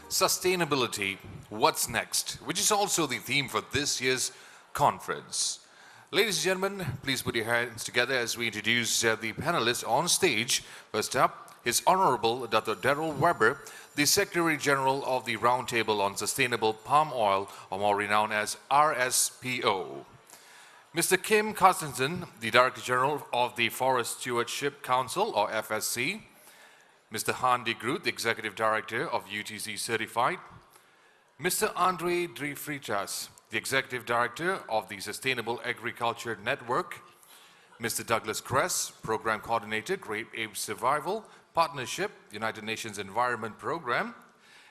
Sustainability, What's Next, which is also the theme for this year's conference. Ladies and gentlemen, please put your hands together as we introduce the panelists on stage. First up, His Honorable Dr. Daryl Weber, the Secretary General of the Roundtable on Sustainable Palm Oil, or more renowned as RSPO. Mr. Kim Carstensen, the Director General of the Forest Stewardship Council, or FSC. Mr. Han de Groot, the Executive Director of UTC Certified. Mr. Andre de Freitas, the Executive Director of the Sustainable Agriculture Network. Mr. Douglas Kress, Program Coordinator, Great Ape Survival Partnership, United Nations Environment Program.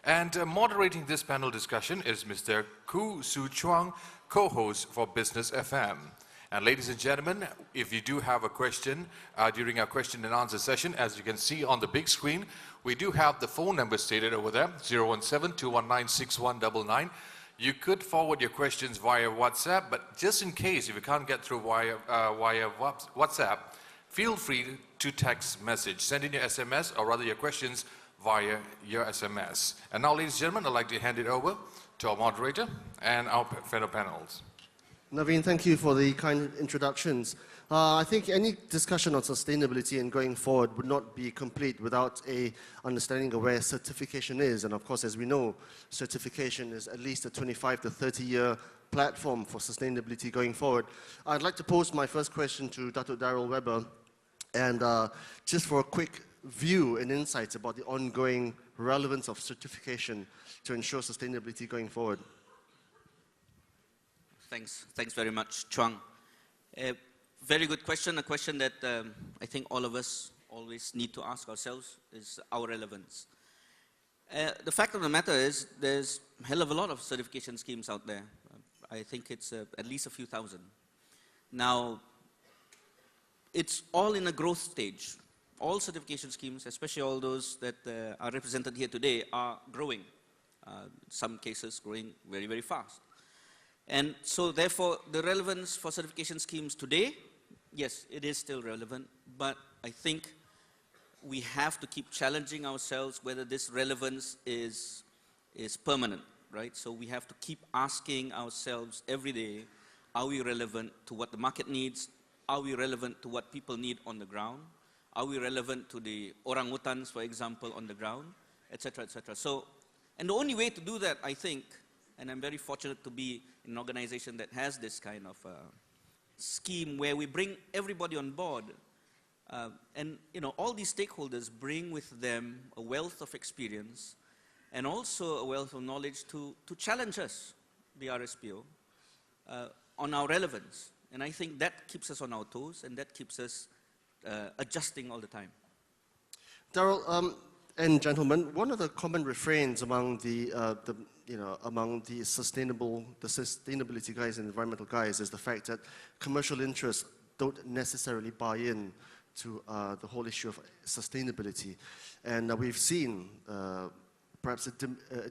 And moderating this panel discussion is Mr. Koo Soo Chuang, co-host for Business FM. And ladies and gentlemen, if you do have a question during our question and answer session, as you can see on the big screen, we do have the phone number stated over there, 017-219-6199. You could forward your questions via WhatsApp, but just in case, if you can't get through via WhatsApp, feel free to text message. Send in your SMS, or rather your questions via your SMS. And now, ladies and gentlemen, I'd like to hand it over to our moderator and our fellow panels. Naveen, thank you for the kind introductions. I think any discussion on sustainability and going forward would not be complete without a understanding of where certification is. And of course, as we know, certification is at least a 25 to 30-year platform for sustainability going forward. I'd like to pose my first question to Dr. Daryl Weber, and just for a quick view and insights about the ongoing relevance of certification to ensure sustainability going forward. Thanks very much, Chuang. Very good question, a question that I think all of us always need to ask ourselves is our relevance. The fact of the matter is there's a hell of a lot of certification schemes out there. I think it's at least a few thousand. Now, it's all in a growth stage. All certification schemes, especially all those that are represented here today, are growing. In some cases, growing very, very fast. And so therefore, the relevance for certification schemes today, yes, it is still relevant, but I think we have to keep challenging ourselves whether this relevance is permanent, right? So we have to keep asking ourselves every day, are we relevant to what the market needs? Are we relevant to what people need on the ground? Are we relevant to the orangutans, for example, on the ground, et cetera, et cetera. So, and the only way to do that, I think, and I'm very fortunate to be in an organization that has this kind of scheme where we bring everybody on board. And you know, all these stakeholders bring with them a wealth of experience and also a wealth of knowledge to challenge us, the RSPO, on our relevance. And I think that keeps us on our toes and that keeps us adjusting all the time. Daryl, and gentlemen, one of the common refrains among the sustainability guys and environmental guys is the fact that commercial interests don't necessarily buy in to the whole issue of sustainability. And we've seen perhaps a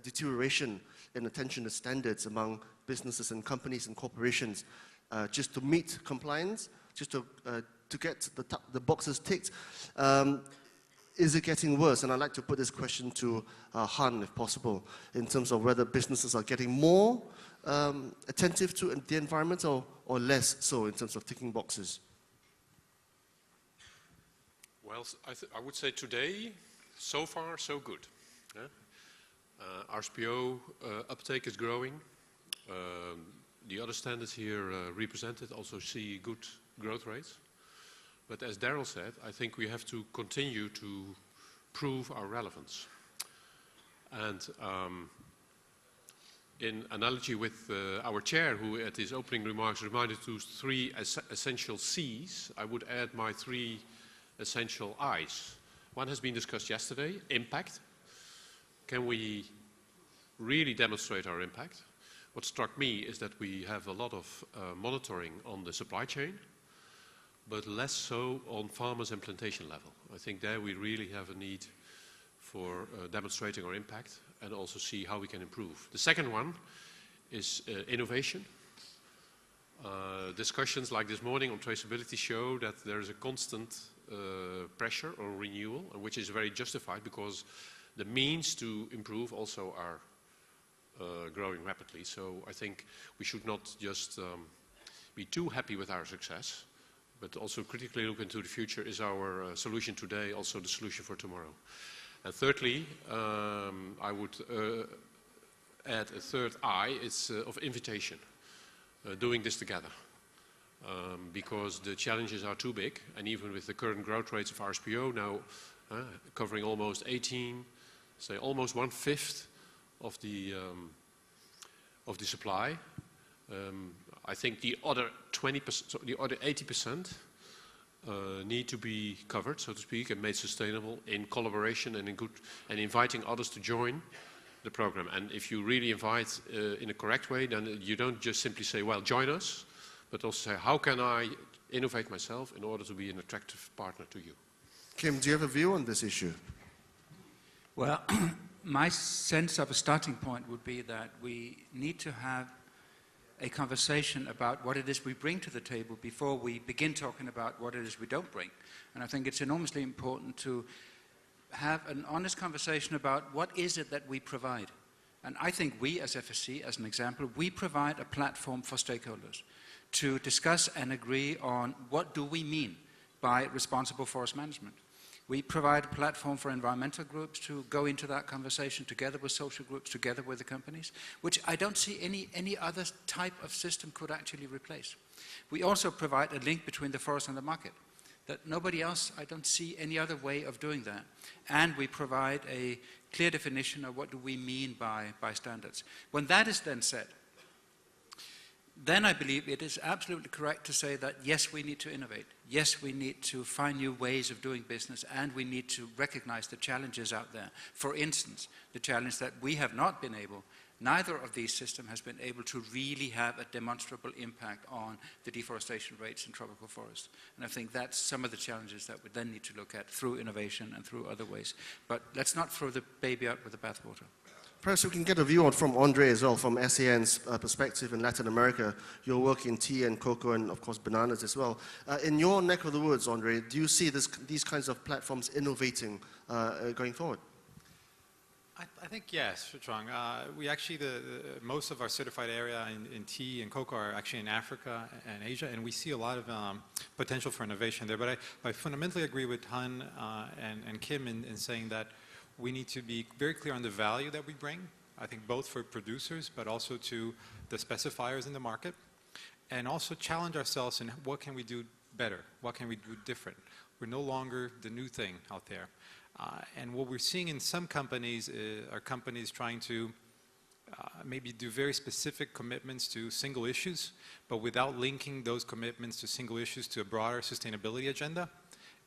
deterioration in attention to standards among businesses and companies and corporations just to meet compliance, just to get the boxes ticked. Is it getting worse? And I'd like to put this question to Han, if possible, in terms of whether businesses are getting more attentive to the environment or less so in terms of ticking boxes. Well, I would say today, so far, so good. Yeah? RSPO uptake is growing. The other standards here represented also see good growth rates. But as Daryl said, I think we have to continue to prove our relevance. And in analogy with our chair, who at his opening remarks reminded to three essential C's, I would add my three essential I's. One has been discussed yesterday, impact. Can we really demonstrate our impact? What struck me is that we have a lot of monitoring on the supply chain, but less so on farmers and plantation level. I think there we really have a need for demonstrating our impact and also see how we can improve. The second one is innovation. Discussions like this morning on traceability show that there is a constant pressure on renewal, which is very justified because The means to improve also are growing rapidly. So I think we should not just be too happy with our success, but also critically look into the future. Is our solution today also the solution for tomorrow? And thirdly, I would add a third I, it's of invitation, doing this together. Because the challenges are too big, and even with the current growth rates of RSPO now covering almost 18, say almost 1/5 of the supply, I think the other 20%, so the other 80% need to be covered, so to speak, and made sustainable in collaboration and and inviting others to join the program. And if you really invite in a correct way, then you don't just simply say, well, join us, but also say, how can I innovate myself in order to be an attractive partner to you? Kim, do you have a view on this issue? Well, my sense of a starting point would be that we need to have a conversation about what it is we bring to the table before we begin talking about what it is we don't bring. And I think it's enormously important to have an honest conversation about what is it that we provide. And I think we, as FSC, as an example, we provide a platform for stakeholders to discuss and agree on what do we mean by responsible forest management. We provide a platform for environmental groups to go into that conversation together with social groups, together with the companies, which I don't see any other type of system could actually replace. We also provide a link between the forest and the market, that nobody else, I don't see any other way of doing that. And we provide a clear definition of what do we mean by standards. When that is then said, then I believe it is absolutely correct to say that yes, we need to innovate. Yes, we need to find new ways of doing business, and we need to recognize the challenges out there. For instance, the challenge that we have not been able, neither of these systems has been able to really have a demonstrable impact on the deforestation rates in tropical forests. And I think that's some of the challenges that we then need to look at through innovation and through other ways. But let's not throw the baby out with the bathwater. Perhaps we can get a view on from Andre as well, from SAN's perspective in Latin America. Your work in tea and cocoa and, of course, bananas as well. In your neck of the woods, Andre, do you see these kinds of platforms innovating going forward? I think yes, Chuang. We actually, most of our certified area in tea and cocoa are actually in Africa and Asia, and we see a lot of potential for innovation there. But I fundamentally agree with Han and Kim in saying that we need to be very clear on the value that we bring, I think both for producers, but also to the specifiers in the market, and also challenge ourselves in what can we do better, what can we do different. We're no longer the new thing out there. And what we're seeing in some companies are companies trying to maybe do very specific commitments to single issues, but without linking those commitments to single issues to a broader sustainability agenda.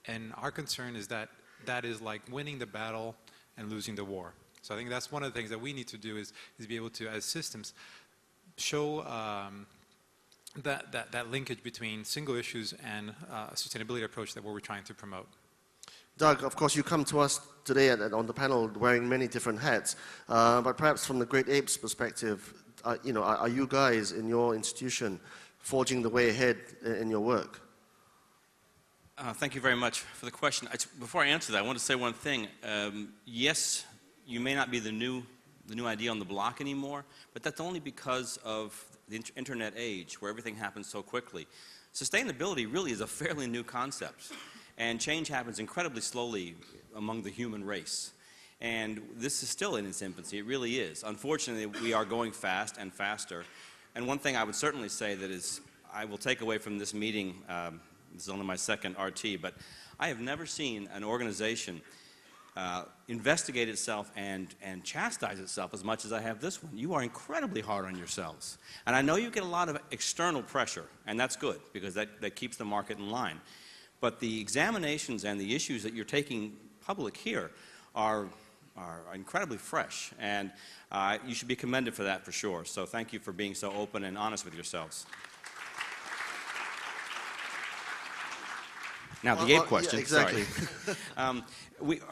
And our concern is that that is like winning the battle and losing the war. So I think that's one of the things that we need to do is be able to, as systems, show that linkage between single issues and a sustainability approach that we're trying to promote. Doug, of course, you come to us today on the panel wearing many different hats, but perhaps from the Great Apes perspective, are you guys in your institution forging the way ahead in your work? Thank you very much for the question. Before I answer that, I want to say one thing. Yes, you may not be the new idea on the block anymore, but that's only because of the internet age, where everything happens so quickly. Sustainability really is a fairly new concept, and change happens incredibly slowly among the human race. And this is still in its infancy. It really is. Unfortunately, we are going fast and faster. And one thing I would certainly say that is, I will take away from this meeting. This is only my second RT, but I have never seen an organization investigate itself and chastise itself as much as I have this one. You are incredibly hard on yourselves. And I know you get a lot of external pressure, and that's good, because that keeps the market in line. But the examinations and the issues that you're taking public here are incredibly fresh, and you should be commended for that for sure. So thank you for being so open and honest with yourselves. Now, the ape question. Yeah, exactly. Sorry.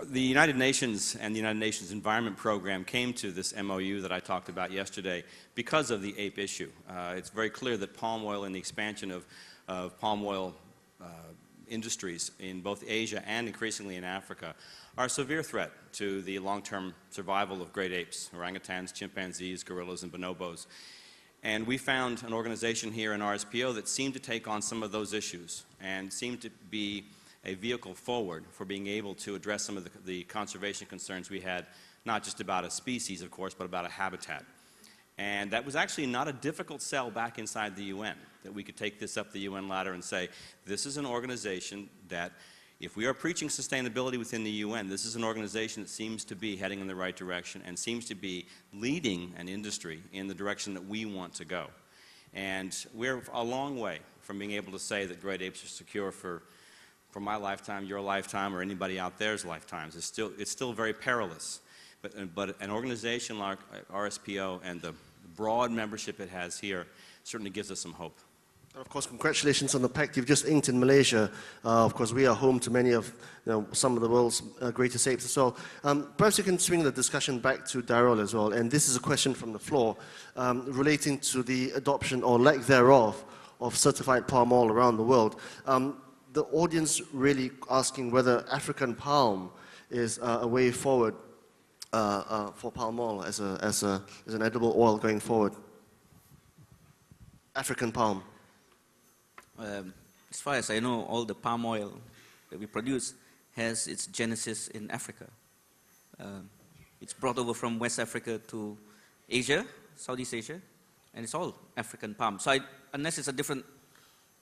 The United Nations and the United Nations Environment Program came to this MOU that I talked about yesterday because of the ape issue. It's very clear that palm oil and the expansion of palm oil industries in both Asia and increasingly in Africa are a severe threat to the long-term survival of great apes, orangutans, chimpanzees, gorillas, and bonobos. And we found an organization here in RSPO that seemed to take on some of those issues and seemed to be a vehicle forward for being able to address some of the conservation concerns we had, not just about a species, of course, but about a habitat. And that was actually not a difficult sell back inside the UN, that we could take this up the UN ladder and say, this is an organization that, if we are preaching sustainability within the UN, this is an organization that seems to be heading in the right direction and seems to be leading an industry in the direction that we want to go. And we're a long way from being able to say that great apes are secure for my lifetime, your lifetime, or anybody out there's lifetimes. It's still very perilous. But an organization like RSPO and the broad membership it has here certainly gives us some hope. And of course, congratulations on the pact you've just inked in Malaysia. Of course, we are home to many of some of the world's greatest apes as well. Perhaps you can swing the discussion back to Daryl as well. And this is a question from the floor relating to the adoption or lack thereof of certified palm oil around the world. The audience really asking whether African palm is a way forward for palm oil as an edible oil going forward. African palm. As far as I know, all the palm oil that we produce has its genesis in Africa. It's brought over from West Africa to Asia, Southeast Asia, and it's all African palm. So unless it's a different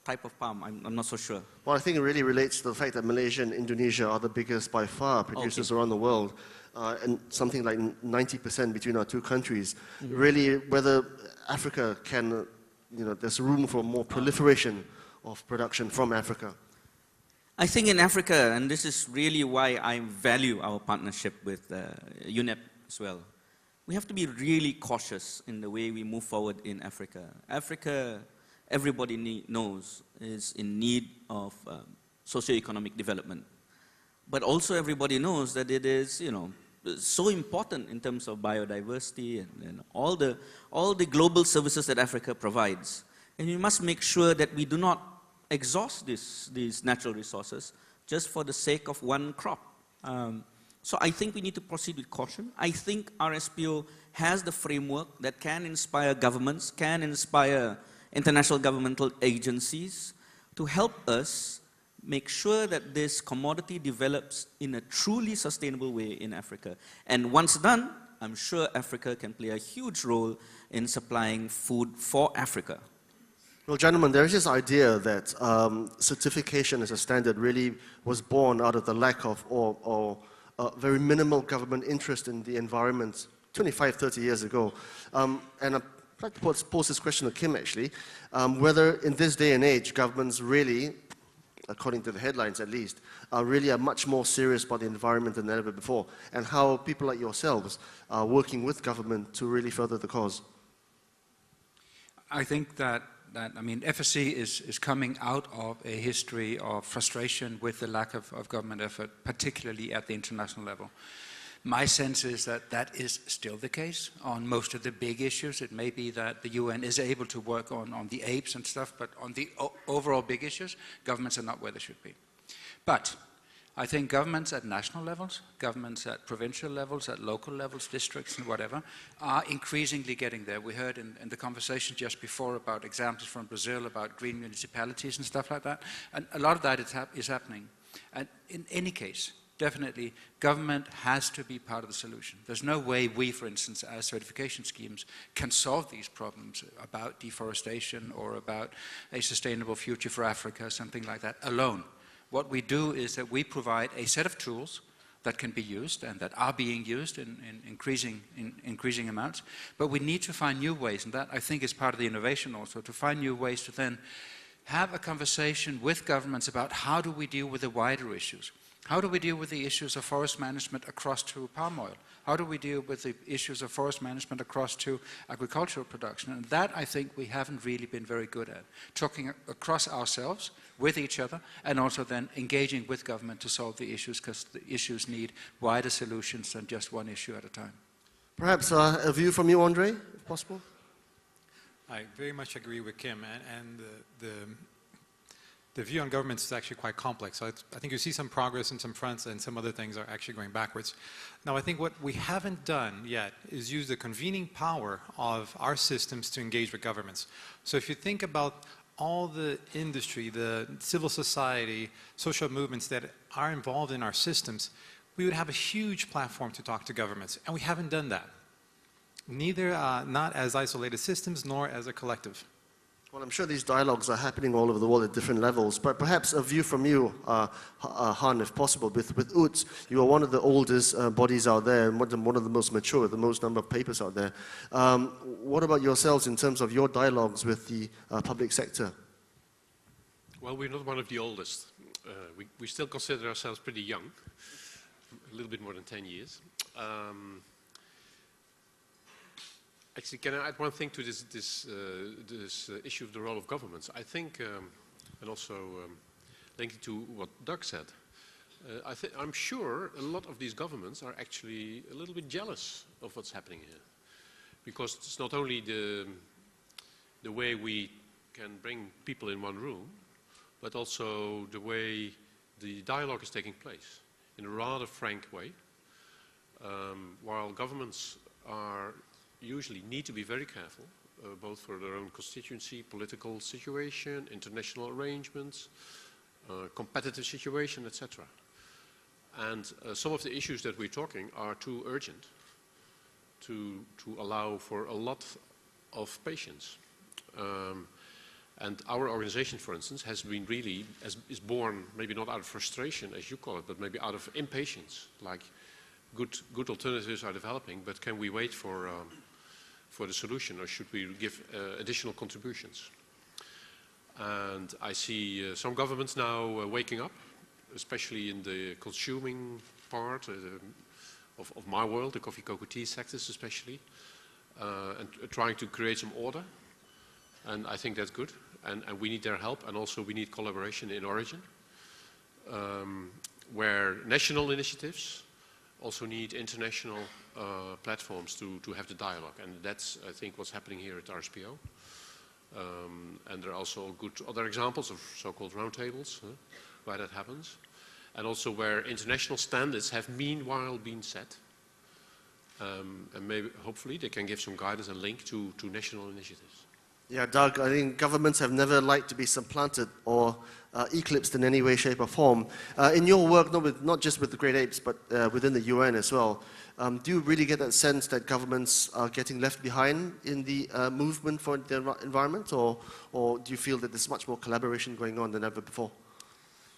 type of palm, I'm not so sure. Well, I think it really relates to the fact that Malaysia and Indonesia are the biggest by far producers around the world, and something like 90% between our two countries. Mm-hmm. Really, whether Africa can, there's room for more proliferation of production from Africa. I think in Africa, and this is really why I value our partnership with UNEP as well, we have to be really cautious in the way we move forward in Africa. Africa, everybody knows, is in need of socio-economic development. But also everybody knows that it is, so important in terms of biodiversity and all the global services that Africa provides. And we must make sure that we do not exhaust these natural resources just for the sake of one crop. So I think we need to proceed with caution. I think RSPO has the framework that can inspire governments, can inspire international governmental agencies to help us make sure that this commodity develops in a truly sustainable way in Africa. And once done, I'm sure Africa can play a huge role in supplying food for Africa. Well, gentlemen, there is this idea that certification as a standard really was born out of the lack of or very minimal government interest in the environment 25, 30 years ago. And I'd like to pose this question to Kim, actually, whether in this day and age, governments really, according to the headlines at least, are much more serious about the environment than ever before, and how people like yourselves are working with government to really further the cause. I think that FSC is coming out of a history of frustration with the lack of government effort, particularly at the international level. My sense is that that is still the case on most of the big issues. It may be that the UN is able to work on the apes and stuff, but on the overall big issues, governments are not where they should be. But I think governments at national levels, governments at provincial levels, at local levels, districts and whatever, are increasingly getting there. We heard in the conversation just before about examples from Brazil, about green municipalities and stuff like that. And a lot of that is happening. And in any case, definitely, government has to be part of the solution. There's no way we, for instance, as certification schemes, can solve these problems about deforestation or about a sustainable future for Africa, something like that, alone. What we do is that we provide a set of tools that can be used and that are being used in increasing amounts, but we need to find new ways, and that I think is part of the innovation also, to find new ways to then have a conversation with governments about how do we deal with the wider issues. How do we deal with the issues of forest management across to palm oil? How do we deal with the issues of forest management across to agricultural production? And that, I think, we haven't really been very good at. Talking across ourselves, with each other, and also then engaging with government to solve the issues, because the issues need wider solutions than just one issue at a time. Perhaps a view from you, Andre, if possible? I very much agree with Kim, and the view on governments is actually quite complex. So I think you see some progress in some fronts and some other things are actually going backwards. Now I think what we haven't done yet is use the convening power of our systems to engage with governments. So if you think about all the industry, the civil society, social movements that are involved in our systems, we would have a huge platform to talk to governments, and we haven't done that. Neither, not as isolated systems, nor as a collective. Well, I'm sure these dialogues are happening all over the world at different levels, but perhaps a view from you, Han, if possible, with UTS. You are one of the oldest bodies out there, and one of the most mature, with the most number of papers out there. What about yourselves in terms of your dialogues with the public sector? Well, we're not one of the oldest. We still consider ourselves pretty young, a little bit more than 10 years. Actually, can I add one thing to this issue of the role of governments? I think, and also linking to what Doug said, I'm sure a lot of these governments are actually a little bit jealous of what's happening here. Because it's not only the way we can bring people in one room, but also the way the dialogue is taking place in a rather frank way. While governments usually need to be very careful, both for their own constituency, political situation, international arrangements, competitive situation, etc. And some of the issues that we're talking are too urgent to allow for a lot of patience. And our organization, for instance, has been really, is born maybe not out of frustration, as you call it, but maybe out of impatience. Like good alternatives are developing, but can we wait for the solution, or should we give additional contributions? And I see some governments now waking up, especially in the consuming part of my world, the coffee, cocoa, tea sectors especially, and trying to create some order. And I think that's good. And we need their help, and also we need collaboration in origin, where national initiatives also need international platforms to have the dialogue. And that's, I think, what's happening here at RSPO. And there are also good other examples of so-called roundtables where that happens. And also where international standards have meanwhile been set. And maybe, hopefully, they can give some guidance and link to national initiatives. Yeah, Doug, I think governments have never liked to be supplanted or eclipsed in any way, shape, or form. In your work, not just with the Great Apes, but within the UN as well, do you really get that sense that governments are getting left behind in the movement for the environment, or do you feel that there's much more collaboration going on than ever before?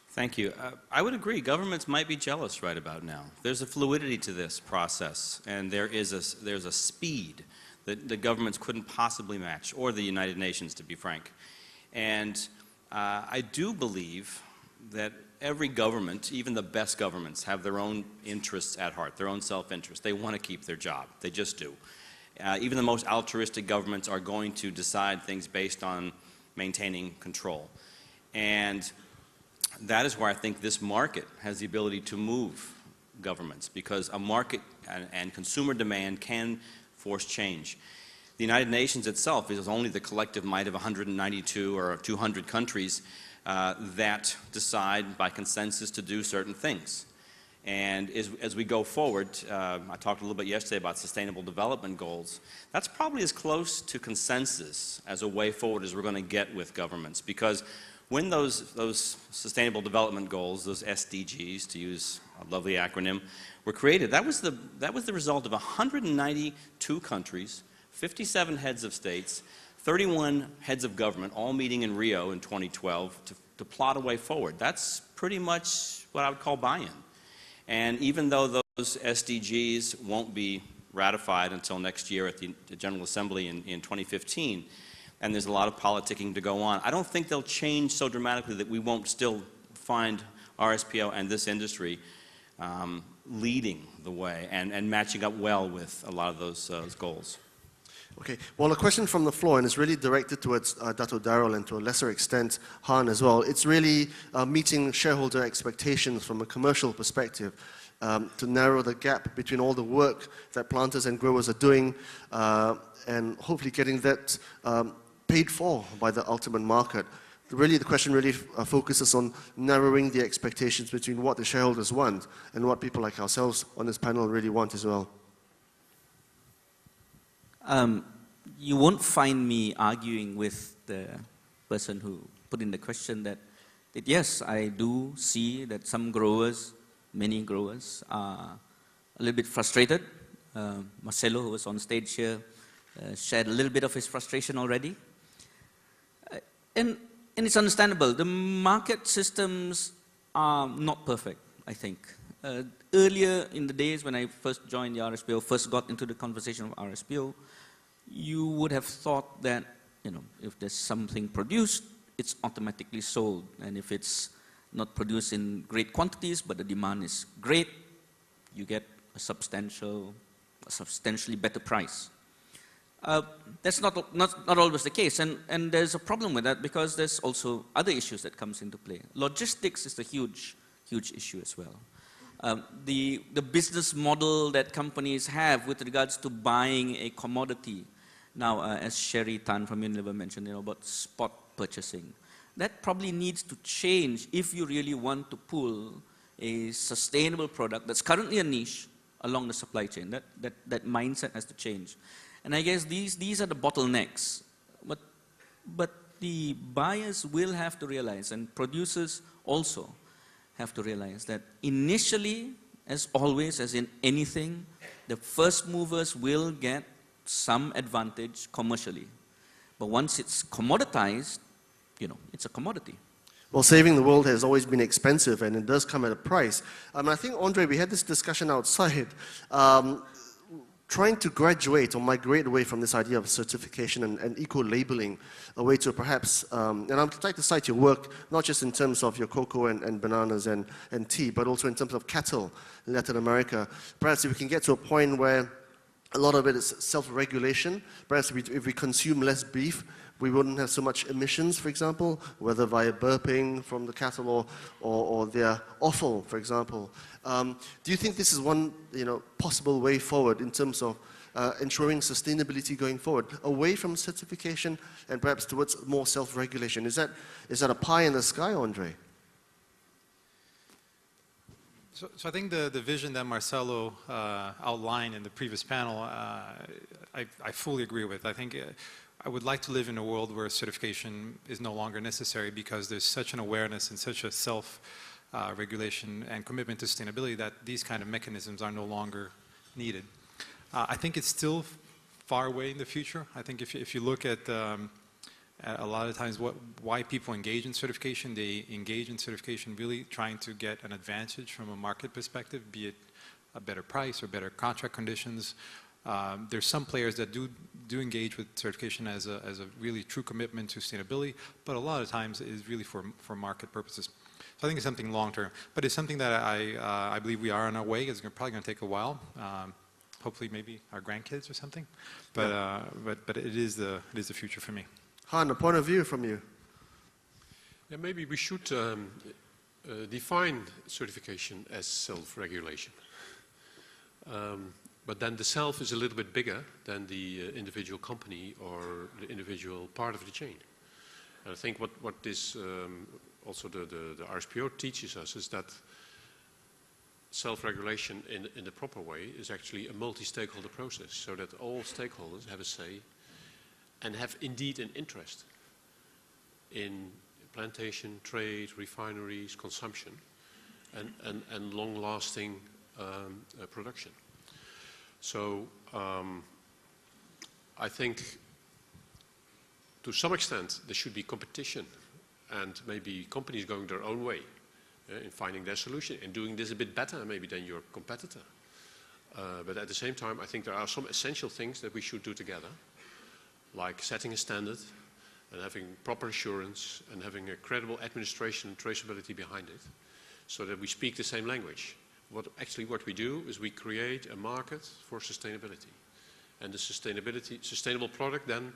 Thank you. I would agree. Governments might be jealous right about now. There's a fluidity to this process, and there's a speed that the governments couldn't possibly match, or the United Nations, to be frank. And I do believe that every government, even the best governments, have their own interests at heart, their own self-interest. They want to keep their job. They just do. Even the most altruistic governments are going to decide things based on maintaining control. And that is where I think this market has the ability to move governments, because a market and consumer demand can force change. The United Nations itself is only the collective might of 192 or 200 countries that decide by consensus to do certain things. And as we go forward, I talked a little bit yesterday about sustainable development goals. That's probably as close to consensus as a way forward as we're going to get with governments, because when those sustainable development goals, those SDGs, to use a lovely acronym, were created, that was the result of 192 countries, 57 heads of states, 31 heads of government, all meeting in Rio in 2012 to plot a way forward. That's pretty much what I would call buy-in. And even though those SDGs won't be ratified until next year at the General Assembly in 2015, and there's a lot of politicking to go on, I don't think they'll change so dramatically that we won't still find RSPO and this industry leading the way and matching up well with a lot of those goals. Okay, well, a question from the floor, and it's really directed towards Dato Darryl and to a lesser extent Han as well. It's really meeting shareholder expectations from a commercial perspective to narrow the gap between all the work that planters and growers are doing and hopefully getting that paid for by the ultimate market. really the question really focuses on narrowing the expectations between what the shareholders want and what people like ourselves on this panel really want as well. You won't find me arguing with the person who put in the question that yes, I do see that some growers, many growers, are a little bit frustrated. Marcelo, who was on stage here, shared a little bit of his frustration already. And it's understandable. The market systems are not perfect, I think. Earlier in the days when I first joined the RSPO, first got into the conversation of RSPO, you would have thought that, if there's something produced, it's automatically sold. And if it's not produced in great quantities, but the demand is great, you get a substantially better price. That's not always the case, and there's a problem with that because there's also other issues that comes into play. Logistics is a huge issue as well. The business model that companies have with regards to buying a commodity. Now, as Sherry Tan from Unilever mentioned, about spot purchasing, that probably needs to change if you really want to pull a sustainable product that's currently a niche along the supply chain. That mindset has to change. And I guess these are the bottlenecks. But the buyers will have to realize, and producers also have to realize, that initially, as always, as in anything, the first movers will get some advantage commercially. But once it's commoditized, it's a commodity. Well, saving the world has always been expensive, and it does come at a price. I think, Andre, we had this discussion outside, trying to graduate or migrate away from this idea of certification and eco-labeling away to perhaps, and I'd like to cite your work, not just in terms of your cocoa and bananas and tea, but also in terms of cattle in Latin America. Perhaps if we can get to a point where a lot of it is self-regulation, perhaps if we consume less beef, we wouldn't have so much emissions, for example, whether via burping from the cattle or their offal, for example. Do you think this is one possible way forward in terms of ensuring sustainability going forward, away from certification and perhaps towards more self-regulation? Is that a pie in the sky, Andre? So I think the vision that Marcelo outlined in the previous panel, I fully agree with. I think I would like to live in a world where certification is no longer necessary because there's such an awareness and such a self-regulation and commitment to sustainability that these kind of mechanisms are no longer needed. I think it's still far away in the future. I think if you look at a lot of times why people engage in certification, they engage in certification really trying to get an advantage from a market perspective, be it a better price or better contract conditions. There's some players that do engage with certification as a really true commitment to sustainability, but a lot of times it is really for market purposes. So I think it's something long term, but it's something that I believe we are on our way. It's probably going to take a while. Hopefully, maybe our grandkids or something, but it is the future for me. Han, a point of view from you. Yeah, maybe we should define certification as self-regulation. But then the self is a little bit bigger than the individual company or the individual part of the chain. And I think what this also the RSPO teaches us is that self-regulation in the proper way is actually a multi-stakeholder process, so that all stakeholders have a say and have indeed an interest in plantation, trade, refineries, consumption, and long-lasting production. So I think to some extent there should be competition and maybe companies going their own way in finding their solution and doing this a bit better maybe than your competitor. But at the same time, I think there are some essential things that we should do together, like setting a standard and having proper assurance and having a credible administration and traceability behind it so that we speak the same language. What we do is we create a market for sustainability. And the sustainable product then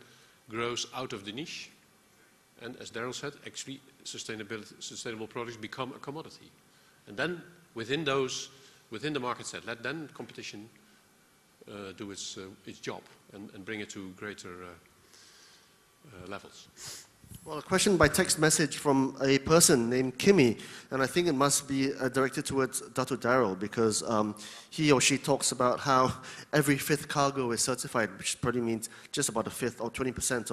grows out of the niche. And as Daryl said, actually sustainable products become a commodity. And then within the market set, let then competition do its job and bring it to greater levels. Well, a question by text message from a person named Kimmy, and I think it must be directed towards Dr. Darrell, because he or she talks about how every fifth cargo is certified, which probably means just about a fifth or 20%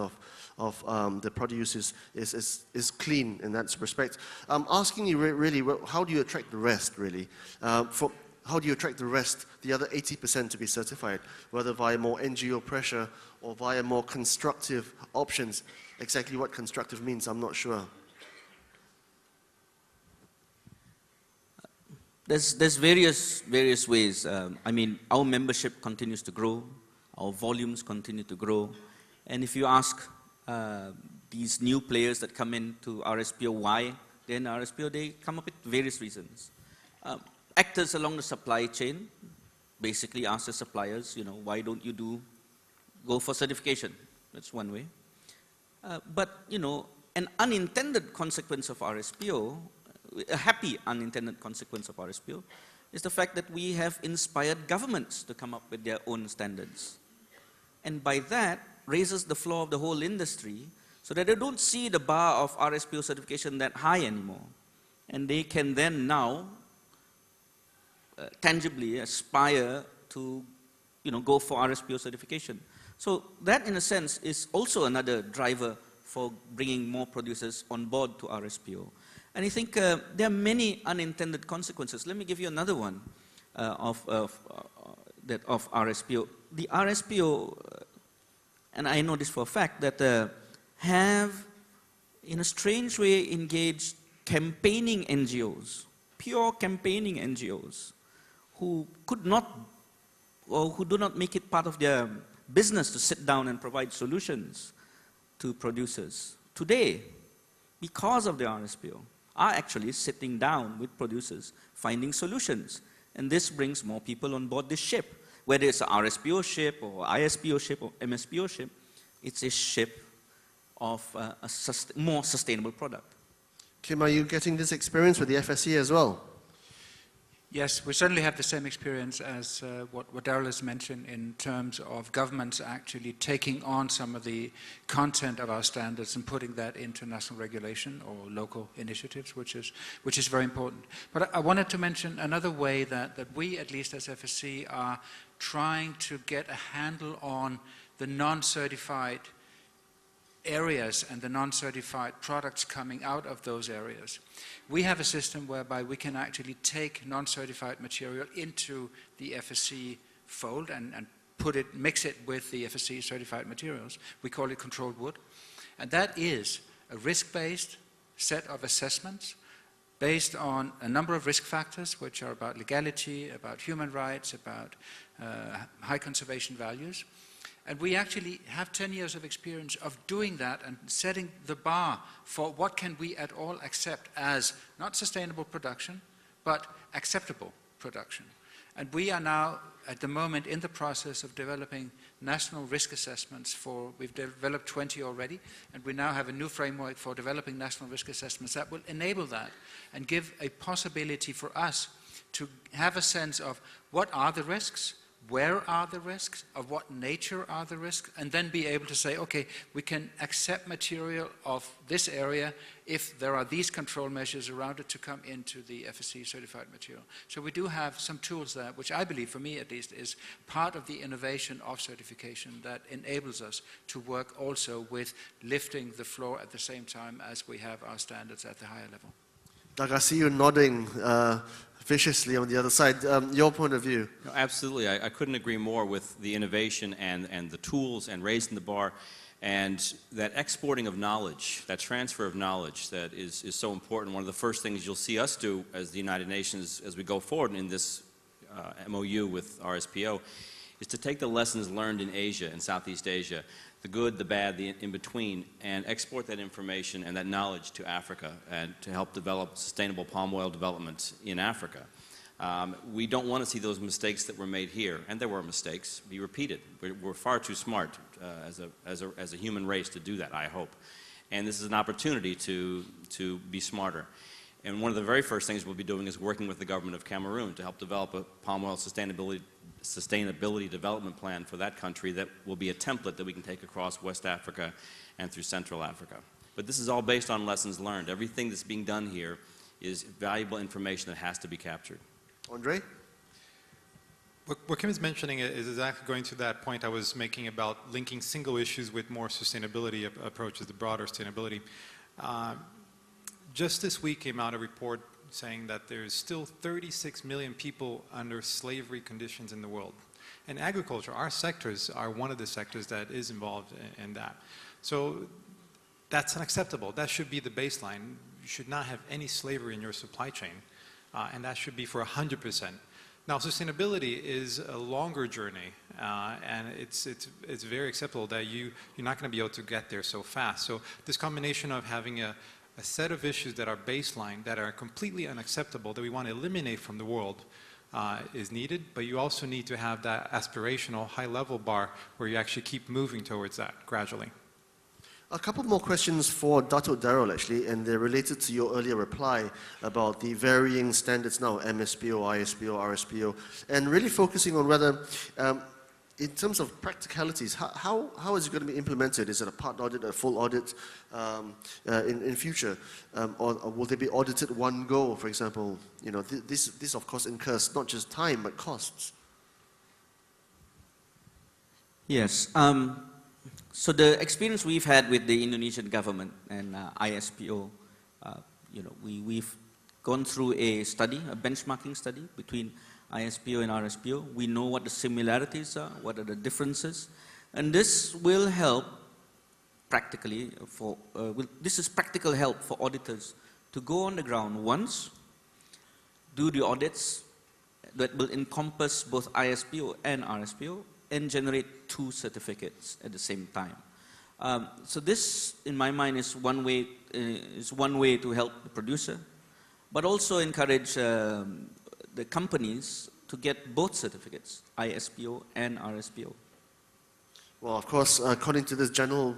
of the produce is clean in that respect. I'm asking you really, how do you attract the rest, really? How do you attract the rest, the other 80% to be certified, whether via more NGO pressure or via more constructive options? Exactly what constructive means, I'm not sure. There's various ways. I mean, our membership continues to grow, our volumes continue to grow, and if you ask these new players that come into RSPO why they're in RSPO, they come up with various reasons. Actors along the supply chain basically ask the suppliers, why don't you go for certification? That's one way. But, an unintended consequence of RSPO, a happy unintended consequence of RSPO, is the fact that we have inspired governments to come up with their own standards. And by that, raises the floor of the whole industry so that they don't see the bar of RSPO certification that high anymore. And they can then now tangibly aspire to go for RSPO certification. So that, in a sense, is also another driver for bringing more producers on board to RSPO. And I think there are many unintended consequences. Let me give you another one of RSPO. The RSPO, and I know this for a fact, that have, in a strange way, engaged campaigning NGOs, pure campaigning NGOs, who could not, or who do not make it part of their business to sit down and provide solutions to producers. Today, because of the RSPO, are actually sitting down with producers, finding solutions. And this brings more people on board this ship. Whether it's an RSPO ship, or ISPO ship, or MSPO ship, it's a ship of a more sustainable product. Kim, are you getting this experience with the FSC as well? Yes, we certainly have the same experience as what Darrell has mentioned in terms of governments actually taking on some of the content of our standards and putting that into national regulation or local initiatives, which is very important. But I wanted to mention another way that we, at least as FSC, are trying to get a handle on the non-certified areas and the non-certified products coming out of those areas. We have a system whereby we can actually take non-certified material into the FSC fold and mix it with the FSC certified materials. We call it controlled wood. And that is a risk-based set of assessments based on a number of risk factors, which are about legality, about human rights, about high conservation values. And we actually have 10 years of experience of doing that and setting the bar for what can we at all accept as not sustainable production, but acceptable production. And we are now, at the moment, in the process of developing national risk assessments we've developed 20 already, and we now have a new framework for developing national risk assessments that will enable that and give a possibility for us to have a sense of what are the risks, where are the risks, of what nature are the risks, and then be able to say, okay, we can accept material of this area if there are these control measures around it to come into the FSC certified material. So we do have some tools there, which I believe, for me at least, is part of the innovation of certification that enables us to work also with lifting the floor at the same time as we have our standards at the higher level. Doug, I see you nodding viciously on the other side. Your point of view? No, absolutely. I couldn't agree more with the innovation and the tools and raising the bar, and that exporting of knowledge, that transfer of knowledge that is so important. One of the first things you'll see us do as the United Nations as we go forward in this MOU with RSPO is to take the lessons learned in Asia and Southeast Asia, the good, the bad, the in between, and export that information and that knowledge to Africa and to help develop sustainable palm oil development in Africa. We don't want to see those mistakes that were made here, and there were mistakes, be repeated. We're far too smart as a human race to do that, I hope. And this is an opportunity to be smarter. And one of the very first things we'll be doing is working with the government of Cameroon to help develop a palm oil sustainability development plan for that country that will be a template that we can take across West Africa and through Central Africa. But this is all based on lessons learned. Everything that's being done here is valuable information that has to be captured. Andre? What Kim is mentioning is exactly going to that point I was making about linking single issues with more sustainability approaches, the broader sustainability. Just this week came out a report saying that there's still 36 million people under slavery conditions in the world. And agriculture, our sectors are one of the sectors that is involved in that. So that's unacceptable. That should be the baseline. You should not have any slavery in your supply chain. And that should be for 100%. Now, sustainability is a longer journey, and it's very acceptable that you're not going to be able to get there so fast. So this combination of having a set of issues that are baseline, that are completely unacceptable, that we want to eliminate from the world, is needed, but you also need to have that aspirational high-level bar where you actually keep moving towards that gradually. A couple more questions for Dato' Darrell, actually, and they're related to your earlier reply about the varying standards now, MSPO, ISPO, RSPO, and really focusing on whether, in terms of practicalities, how is it going to be implemented? Is it a part audit, a full audit in future? Or will they be audited one go, for example? You know, this of course incurs not just time, but costs. Yes. So the experience we've had with the Indonesian government and ISPO, we've gone through a study, a benchmarking study between ISPO and RSPO. We know what the similarities are, what are the differences, and this will help practically this is practical help for auditors to go on the ground once, do the audits that will encompass both ISPO and RSPO, and generate 2 certificates at the same time. So this, in my mind, is one way to help the producer, but also encourage the companies to get both certificates, ISPO and RSPO. Well, of course, according to this gentle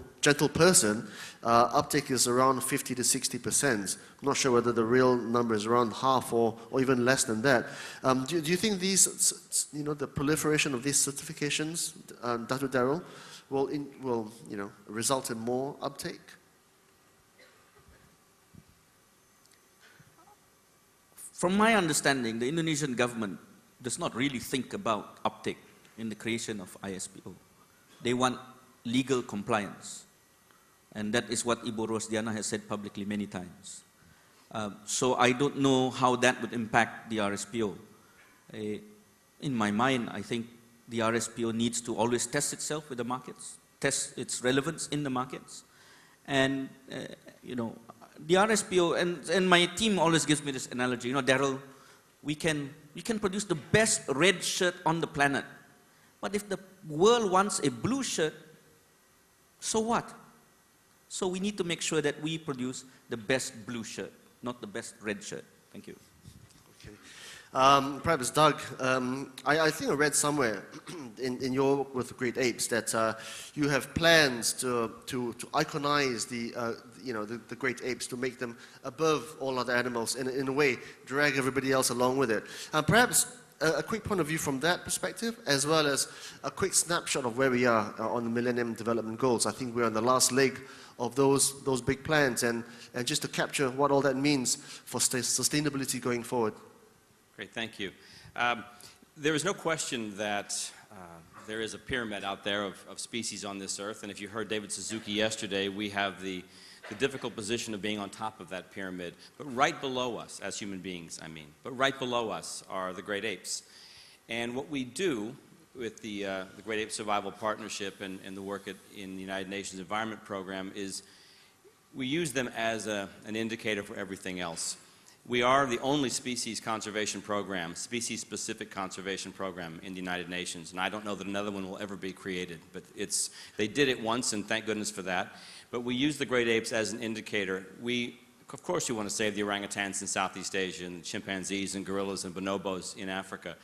person, uptake is around 50 to 60%. I'm not sure whether the real number is around half or even less than that. Do you think these, the proliferation of these certifications, Dato' Darrell, will result in more uptake? From my understanding, the Indonesian government does not really think about uptake in the creation of ISPO. They want legal compliance. And that is what Ibu Rosdiana has said publicly many times. So I don't know how that would impact the RSPO. In my mind, I think the RSPO needs to always test itself with the markets, test its relevance in the markets. And, the RSPO, and my team always gives me this analogy, Darrell, you can produce the best red shirt on the planet. But if the world wants a blue shirt, so what? So we need to make sure that we produce the best blue shirt, not the best red shirt. Thank you. Okay. Perhaps Doug, I think I read somewhere in your work with Great Apes that you have plans to iconize the Great Apes, to make them above all other animals, and in a way drag everybody else along with it. Perhaps a quick point of view from that perspective, as well as a quick snapshot of where we are on the Millennium Development Goals. I think we're on the last leg of those big plans, and just to capture what all that means for sustainability going forward. Great, thank you. There is no question that there is a pyramid out there of species on this earth, and if you heard David Suzuki yesterday, we have the difficult position of being on top of that pyramid. But right below us, as human beings, but right below us are the great apes. And what we do with the Great Ape Survival Partnership and the work in the United Nations Environment Program is we use them as an indicator for everything else. We are the only species conservation program, species-specific conservation program in the United Nations, and I don't know that another one will ever be created, but they did it once, and thank goodness for that. But we use the great apes as an indicator. Of course, you want to save the orangutans in Southeast Asia, and chimpanzees and gorillas and bonobos in Africa.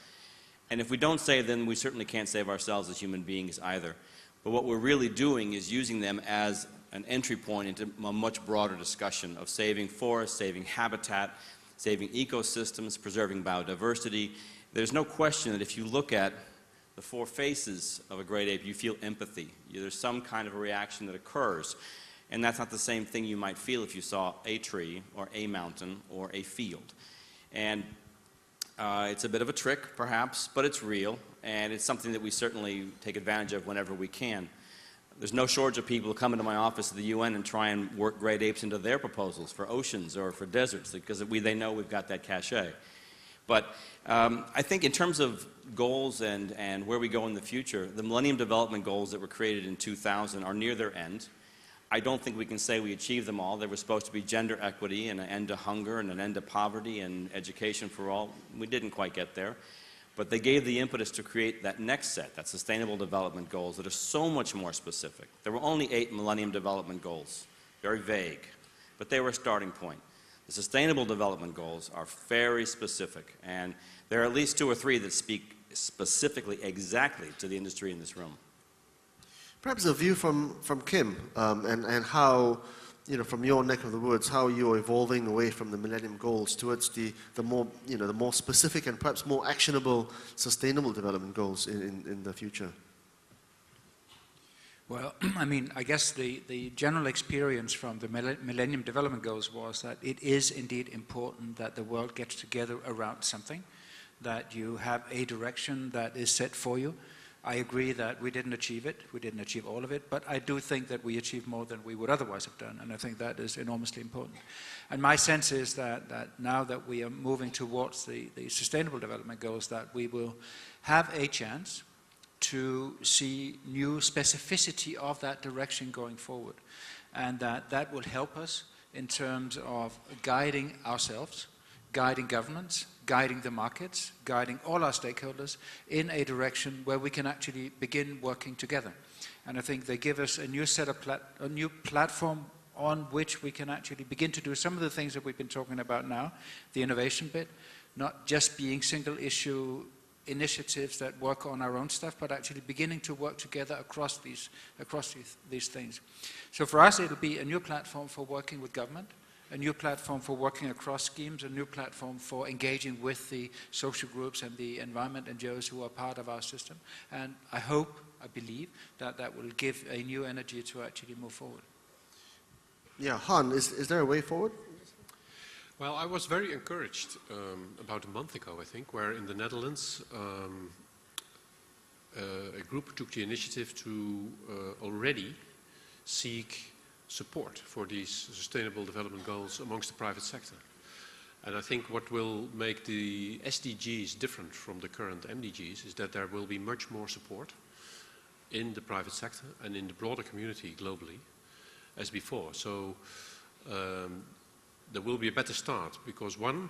And if we don't save them, we certainly can't save ourselves as human beings either. But what we're really doing is using them as an entry point into a much broader discussion of saving forests, saving habitat, saving ecosystems, preserving biodiversity. There's no question that if you look at the 4 faces of a great ape, you feel empathy. There's some kind of a reaction that occurs. And that's not the same thing you might feel if you saw a tree or a mountain or a field. And it's a bit of a trick, perhaps, but it's real, and it's something that we certainly take advantage of whenever we can. There's no shortage of people who come into my office at the UN and try and work great apes into their proposals for oceans or for deserts, because they know we've got that cachet. But I think in terms of goals and where we go in the future, the Millennium Development Goals that were created in 2000 are near their end. I don't think we can say we achieved them all. They were supposed to be gender equity and an end to hunger and an end to poverty and education for all. We didn't quite get there. But they gave the impetus to create that next set, that Sustainable Development Goals, that are so much more specific. There were only 8 Millennium Development Goals, very vague, but they were a starting point. The Sustainable Development Goals are very specific, and there are at least 2 or 3 that speak specifically exactly to the industry in this room. Perhaps a view from Kim, and how, from your neck of the woods, how you're evolving away from the Millennium Goals towards the more specific and perhaps more actionable Sustainable Development Goals in the future. Well, I mean, I guess the general experience from the Millennium Development Goals was that it is indeed important that the world gets together around something, that you have a direction that is set for you. I agree that we didn't achieve it. We didn't achieve all of it, but I do think that we achieved more than we would otherwise have done, and I think that is enormously important. And my sense is that now that we are moving towards the Sustainable Development Goals, that we will have a chance to see new specificity of that direction going forward, and that will help us in terms of guiding ourselves, guiding governments, guiding the markets, guiding all our stakeholders in a direction where we can actually begin working together. And I think they give us a new set of a new platform on which we can actually begin to do some of the things that we've been talking about now, the innovation bit, not just being single issue initiatives that work on our own stuff, but actually beginning to work together across these things. So for us, it'll be a new platform for working with government, a new platform for working across schemes, a new platform for engaging with the social groups and the environment NGOs who are part of our system. And I hope, I believe, that will give a new energy to actually move forward. Yeah, Han, is there a way forward? Well, I was very encouraged about a month ago, I think, where in the Netherlands a group took the initiative to already seek support for these Sustainable Development Goals amongst the private sector. And I think what will make the SDGs different from the current MDGs is that there will be much more support in the private sector and in the broader community globally as before. So there will be a better start because one,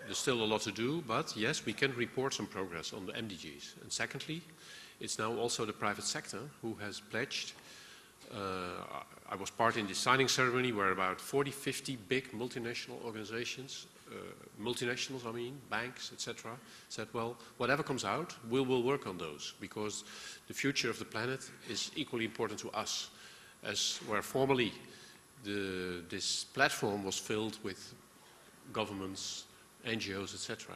there's still a lot to do, but yes, we can report some progress on the MDGs. And secondly, it's now also the private sector who has pledged. I was part in the signing ceremony where about 40, 50 big multinational organizations, multinationals I mean, banks, etc., said, well, whatever comes out, we will work on those because the future of the planet is equally important to us, as where formerly this platform was filled with governments, NGOs, etc.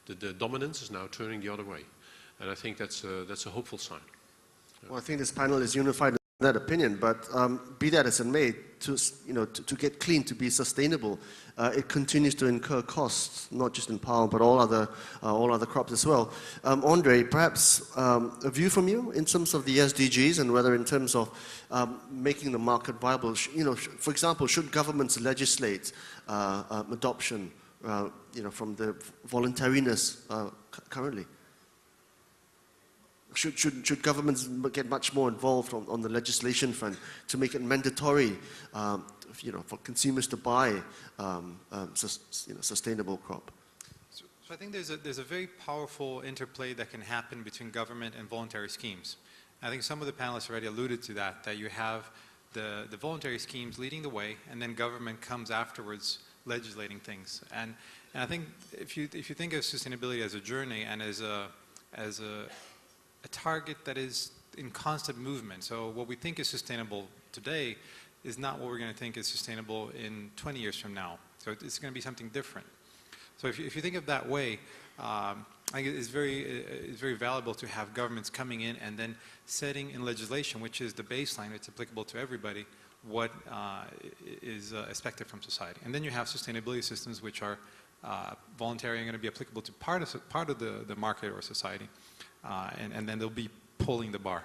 The dominance is now turning the other way, and I think that's a hopeful sign. Well, I think this panel is unified in that opinion, but be that as it may, to get clean, to be sustainable, it continues to incur costs, not just in palm, but all other crops as well. Andre, perhaps a view from you in terms of the SDGs and whether in terms of making the market viable. For example, should governments legislate adoption, from the voluntariness currently? Should governments get much more involved on the legislation front to make it mandatory, for consumers to buy, sustainable crop? So I think there's a very powerful interplay that can happen between government and voluntary schemes. I think some of the panelists already alluded to that you have the voluntary schemes leading the way, and then government comes afterwards legislating things. And I think if you think of sustainability as a journey and as a target that is in constant movement. So what we think is sustainable today is not what we're going to think is sustainable in 20 years from now. So it's going to be something different. So if you think of that way, I think it's very valuable to have governments coming in and then setting in legislation, which is the baseline, it's applicable to everybody, what is expected from society. And then you have sustainability systems which are voluntary and going to be applicable to part of the market or society. And then they'll be pulling the bar.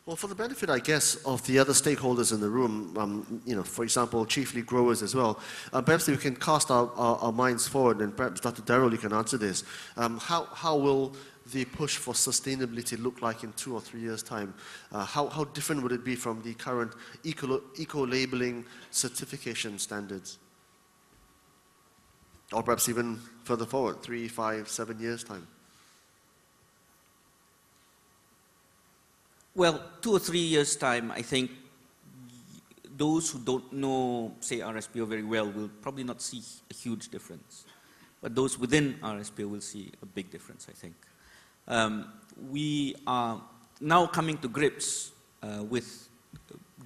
Well, for the benefit, I guess, of the other stakeholders in the room, you know, for example, chiefly growers as well, perhaps we can cast our minds forward, and perhaps Dr. Darrell, you can answer this. How will the push for sustainability look like in 2 or 3 years' time? How different would it be from the current eco-labeling certification standards? Or perhaps even further forward, 3, 5, 7 years' time? Well, 2 or 3 years' time, I think those who don't know, say, RSPO very well will probably not see a huge difference. But those within RSPO will see a big difference, I think. We are now coming to grips with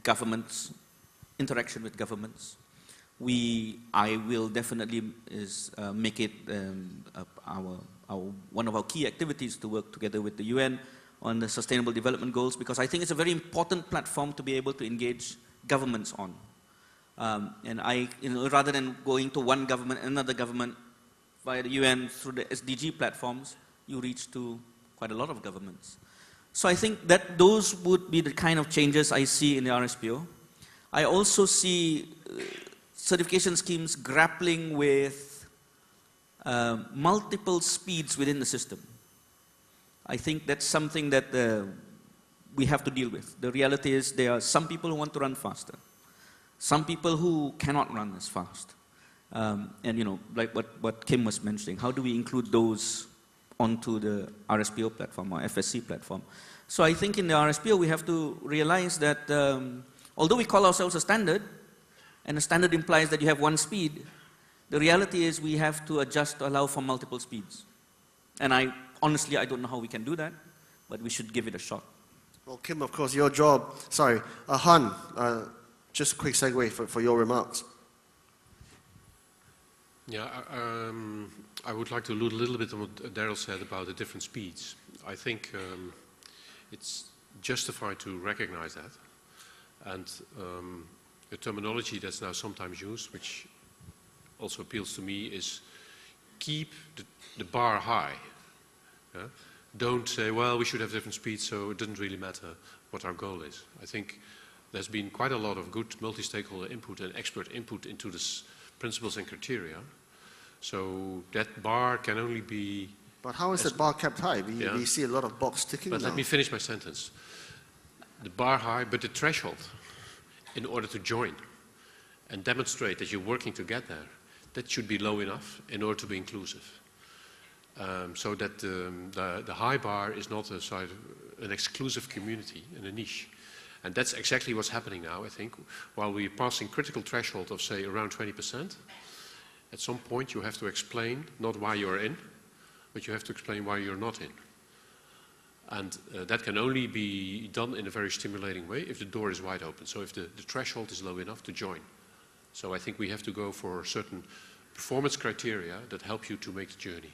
governments, interaction with governments. I will definitely make it one of our key activities to work together with the UN on the Sustainable Development Goals, because I think it's a very important platform to be able to engage governments on. And rather than going to one government, another government, via the UN through the SDG platforms, you reach to quite a lot of governments. So I think that those would be the kind of changes I see in the RSPO. I also see certification schemes grappling with multiple speeds within the system. I think that's something that we have to deal with. The reality is there are some people who want to run faster, some people who cannot run as fast. And you know, like what Kim was mentioning, how do we include those onto the RSPO platform or FSC platform? So I think in the RSPO we have to realize that although we call ourselves a standard, and a standard implies that you have one speed, the reality is we have to adjust to allow for multiple speeds. And honestly, I don't know how we can do that, but we should give it a shot. Well, Kim, of course, your job, sorry, Han, just a quick segue for your remarks. Yeah, I would like to allude a little bit on what Darrell said about the different speeds. I think it's justified to recognize that. And the terminology that's now sometimes used, which also appeals to me, is keep the bar high. Yeah? Don't say, well, we should have different speeds, so it doesn't really matter what our goal is. I think there's been quite a lot of good multi-stakeholder input and expert input into this principles and criteria. So that bar can only be... But how is that bar kept high? We see a lot of box ticking But now. let me finish my sentence. The bar high, but the threshold in order to join and demonstrate that you're working to get there, that should be low enough in order to be inclusive. So that the high bar is not an exclusive community and a niche. And that's exactly what's happening now, I think. While we're passing critical threshold of, say, around 20%, at some point you have to explain not why you're in, but you have to explain why you're not in. And that can only be done in a very stimulating way if the door is wide open. So if the threshold is low enough to join. So I think we have to go for certain performance criteria that help you to make the journey.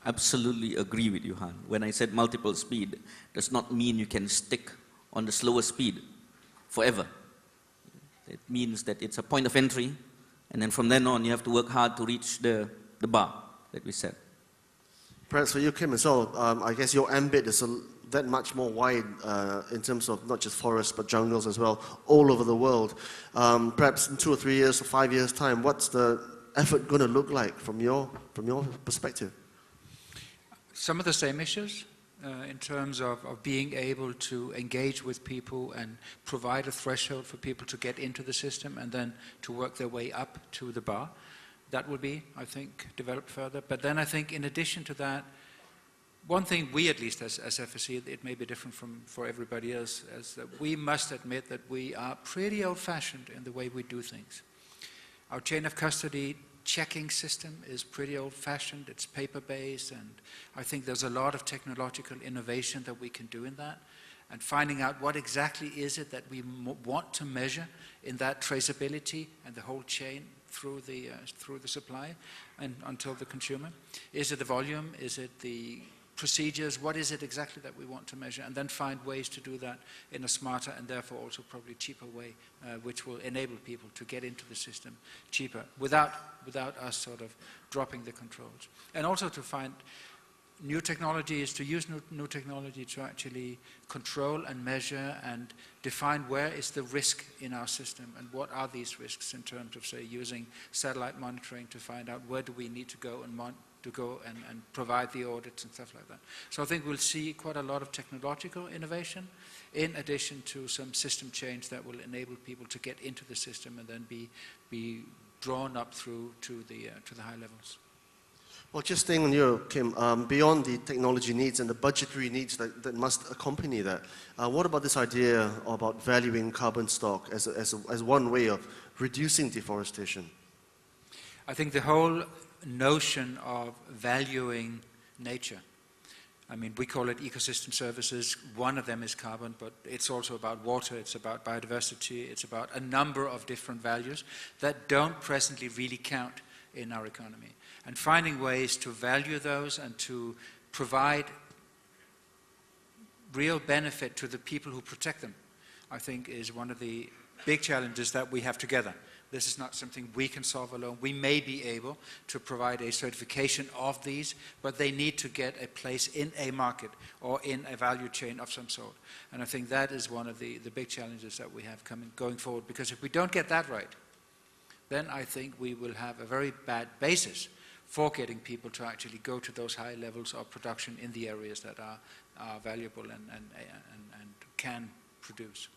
Absolutely agree with you, Han. When I said multiple speed, does not mean you can stick on the slower speed forever. It means that it's a point of entry, and then from then on you have to work hard to reach the bar that we set. Perhaps for you, Kim, as well, I guess your ambit is that much more wide in terms of not just forests but jungles as well, all over the world. Perhaps in 2 or 3 years or 5 years' time, what's the effort going to look like from your perspective? Some of the same issues in terms of being able to engage with people and provide a threshold for people to get into the system and then to work their way up to the bar. That would be, I think, developed further. But then I think in addition to that, one thing we, at least as FSC, it may be different for everybody else, is that we must admit that we are pretty old-fashioned in the way we do things. Our chain of custody checking system is pretty old-fashioned, it's paper-based, and I think there's a lot of technological innovation that we can do in that, and finding out what exactly is it that we want to measure in that traceability and the whole chain through the supply and until the consumer? Is it the volume? Is it the procedures? What is it exactly that we want to measure? And then find ways to do that in a smarter and therefore also probably cheaper way, which will enable people to get into the system cheaper without us sort of dropping the controls. And also to find new technologies, to use new technology to actually control and measure and define where is the risk in our system and what are these risks in terms of, say, using satellite monitoring to find out where do we need to go and provide the audits and stuff like that. So I think we'll see quite a lot of technological innovation in addition to some system change that will enable people to get into the system and then be drawn up through to the high levels. Well, just staying on you, Kim, beyond the technology needs and the budgetary needs that must accompany that, what about this idea about valuing carbon stock as one way of reducing deforestation? I think the whole notion of valuing nature, I mean, we call it ecosystem services. One of them is carbon, but it's also about water, it's about biodiversity, it's about a number of different values that don't presently really count in our economy. And finding ways to value those and to provide real benefit to the people who protect them, I think is one of the big challenges that we have together. This is not something we can solve alone. We may be able to provide a certification of these, but they need to get a place in a market or in a value chain of some sort. And I think that is one of the big challenges that we have going forward, because if we don't get that right, then I think we will have a very bad basis for getting people to actually go to those high levels of production in the areas that are valuable and can produce.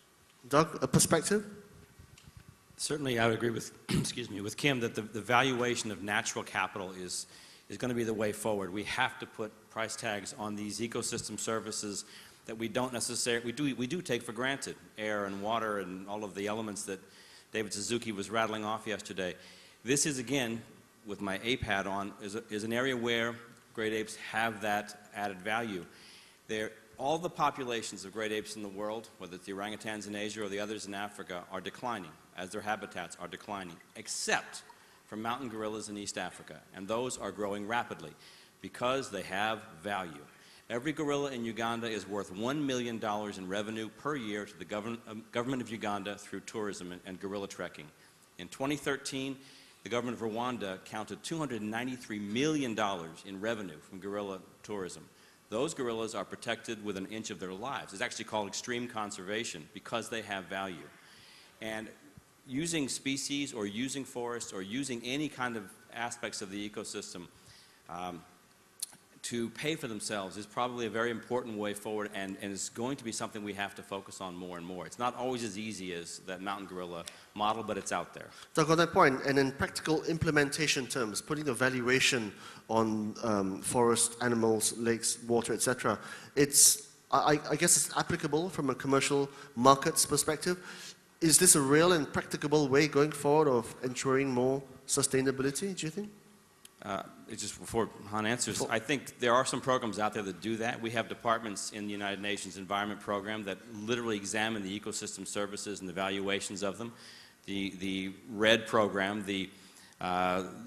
Doug, a perspective? Certainly, I would agree with, excuse me, with Kim that the valuation of natural capital is going to be the way forward. We have to put price tags on these ecosystem services that we don't necessarily, we do take for granted, air and water and all of the elements that David Suzuki was rattling off yesterday. This is, again, with my ape hat on, is an area where great apes have that added value. All the populations of great apes in the world, whether it's the orangutans in Asia or the others in Africa, are declining as their habitats are declining, except for mountain gorillas in East Africa. And those are growing rapidly because they have value. Every gorilla in Uganda is worth $1 million in revenue per year to the government of Uganda through tourism and gorilla trekking. In 2013, the government of Rwanda counted $293 million in revenue from gorilla tourism. Those gorillas are protected within an inch of their lives. It's actually called extreme conservation because they have value. And using species or using forests or using any kind of aspects of the ecosystem to pay for themselves is probably a very important way forward and is going to be something we have to focus on more and more. It's not always as easy as that mountain gorilla model, but it's out there. Doug, on that point, and in practical implementation terms, putting a valuation on forest, animals, lakes, water, etc., I guess it's applicable from a commercial markets perspective. Is this a real and practicable way going forward of ensuring more sustainability, do you think? Just before Han answers, I think there are some programs out there that do that. We have departments in the United Nations Environment Program that literally examine the ecosystem services and the valuations of them. The RED program,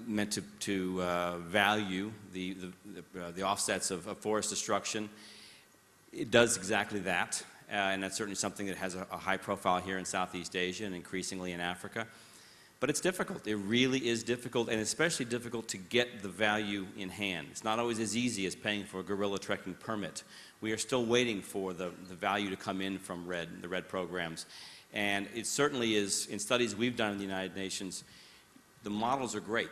meant to value the offsets of forest destruction, it does exactly that. And that's certainly something that has a high profile here in Southeast Asia and increasingly in Africa. But it's difficult. It really is difficult, and especially difficult to get the value in hand. It's not always as easy as paying for a gorilla trekking permit. We are still waiting for the value to come in from the RED programs. And it certainly is, in studies we've done in the United Nations, the models are great.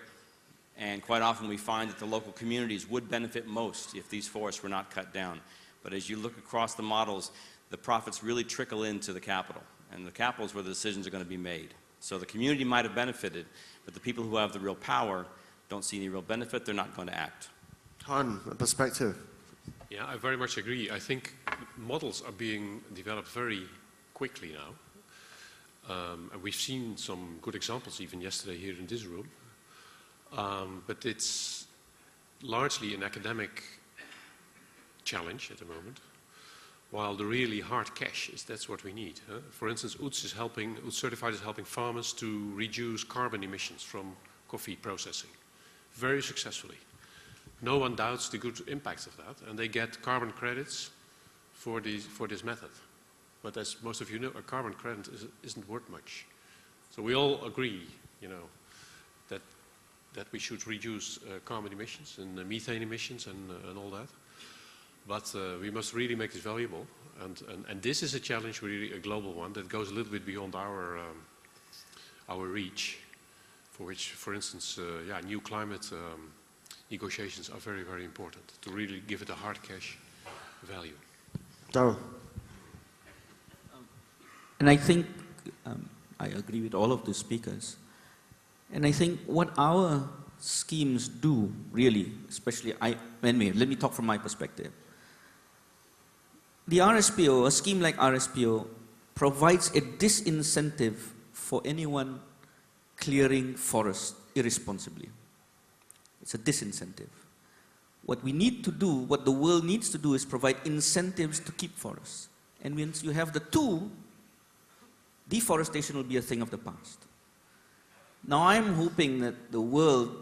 And quite often we find that the local communities would benefit most if these forests were not cut down. But as you look across the models, the profits really trickle into the capital. And the capital is where the decisions are going to be made. So the community might have benefited, but the people who have the real power don't see any real benefit. They're not going to act. Han, a perspective. Yeah, I very much agree. I think models are being developed very quickly now. And we've seen some good examples even yesterday here in this room. But it's largely an academic challenge at the moment. while the really hard cash that's what we need. For instance, UTZ Certified is helping farmers to reduce carbon emissions from coffee processing very successfully. No one doubts the good impacts of that, and they get carbon credits for this method. But as most of you know, a carbon credit isn't worth much. So we all agree, that we should reduce carbon emissions and methane emissions and all that. But we must really make this valuable, and this is a challenge, really a global one, that goes a little bit beyond our reach, for which, for instance, new climate negotiations are very, very important to really give it a hard cash value. Darryl. And I think I agree with all of the speakers. And I think what our schemes do, really, especially, let me talk from my perspective. The RSPO, a scheme like RSPO, provides a disincentive for anyone clearing forests irresponsibly. It's a disincentive. What we need to do, what the world needs to do, is provide incentives to keep forests. And once you have the two, deforestation will be a thing of the past. Now I'm hoping that the world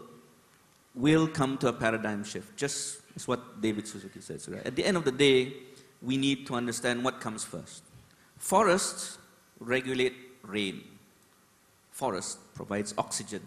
will come to a paradigm shift, just as what David Suzuki says. Right? At the end of the day, we need to understand what comes first. Forests regulate rain. Forest provides oxygen.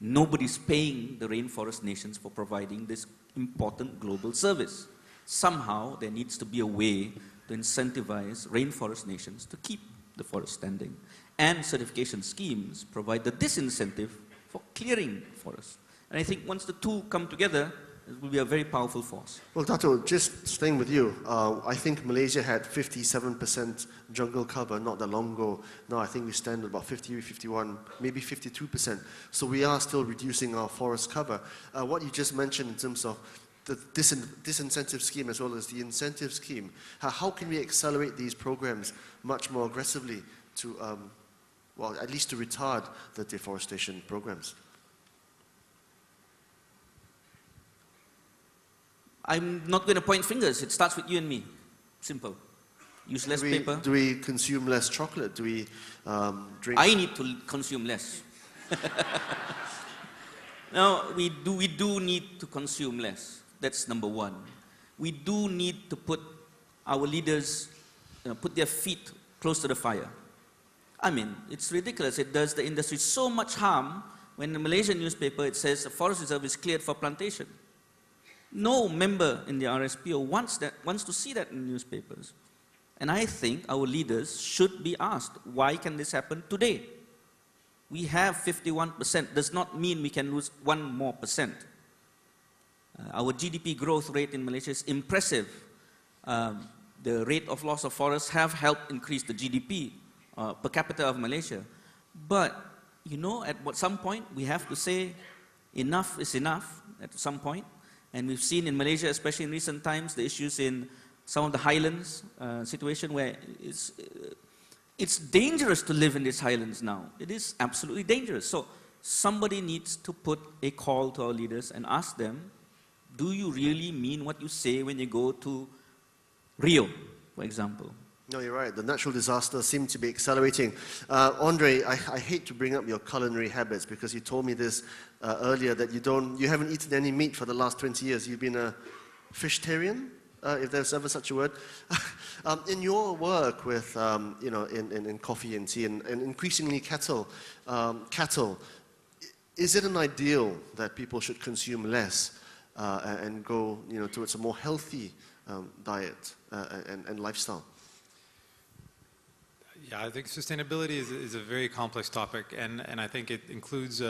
Nobody's paying the rainforest nations for providing this important global service. Somehow there needs to be a way to incentivize rainforest nations to keep the forest standing. And certification schemes provide the disincentive for clearing forests. And I think once the two come together, it will be a very powerful force. Well, Dato, just staying with you, I think Malaysia had 57% jungle cover not that long ago. Now I think we stand at about 50, 51, maybe 52%. So we are still reducing our forest cover. What you just mentioned in terms of the disincentive scheme as well as the incentive scheme, how can we accelerate these programs much more aggressively to, well, at least to retard the deforestation programs? I'm not going to point fingers. It starts with you and me. Simple. Use less paper. Do we consume less chocolate? Do we drink? I need to consume less. Now, we do need to consume less. That's number one. We do need to put our leaders, put their feet close to the fire. I mean, it's ridiculous. It does the industry so much harm when in the Malaysian newspaper it says a forest reserve is cleared for plantation. No member in the RSPO wants to see that in newspapers. And I think our leaders should be asked, why can this happen today? We have 51%, does not mean we can lose 1% more. Our GDP growth rate in Malaysia is impressive. The rate of loss of forests have helped increase the GDP per capita of Malaysia. But, at some point, we have to say enough is enough at some point. And we've seen in Malaysia, especially in recent times, the issues in some of the highlands, situation where it's dangerous to live in these highlands now. It is absolutely dangerous. So somebody needs to put a call to our leaders and ask them, do you really mean what you say when you go to Rio, for example? No, you're right. The natural disasters seem to be accelerating. Andre, I hate to bring up your culinary habits because you told me this earlier that you haven't eaten any meat for the last 20 years. You've been a fishtarian, if there's ever such a word. In your work with, in coffee and tea and increasingly cattle, is it an ideal that people should consume less and go, towards a more healthy diet and lifestyle? Yeah, I think sustainability is a very complex topic, and I think it includes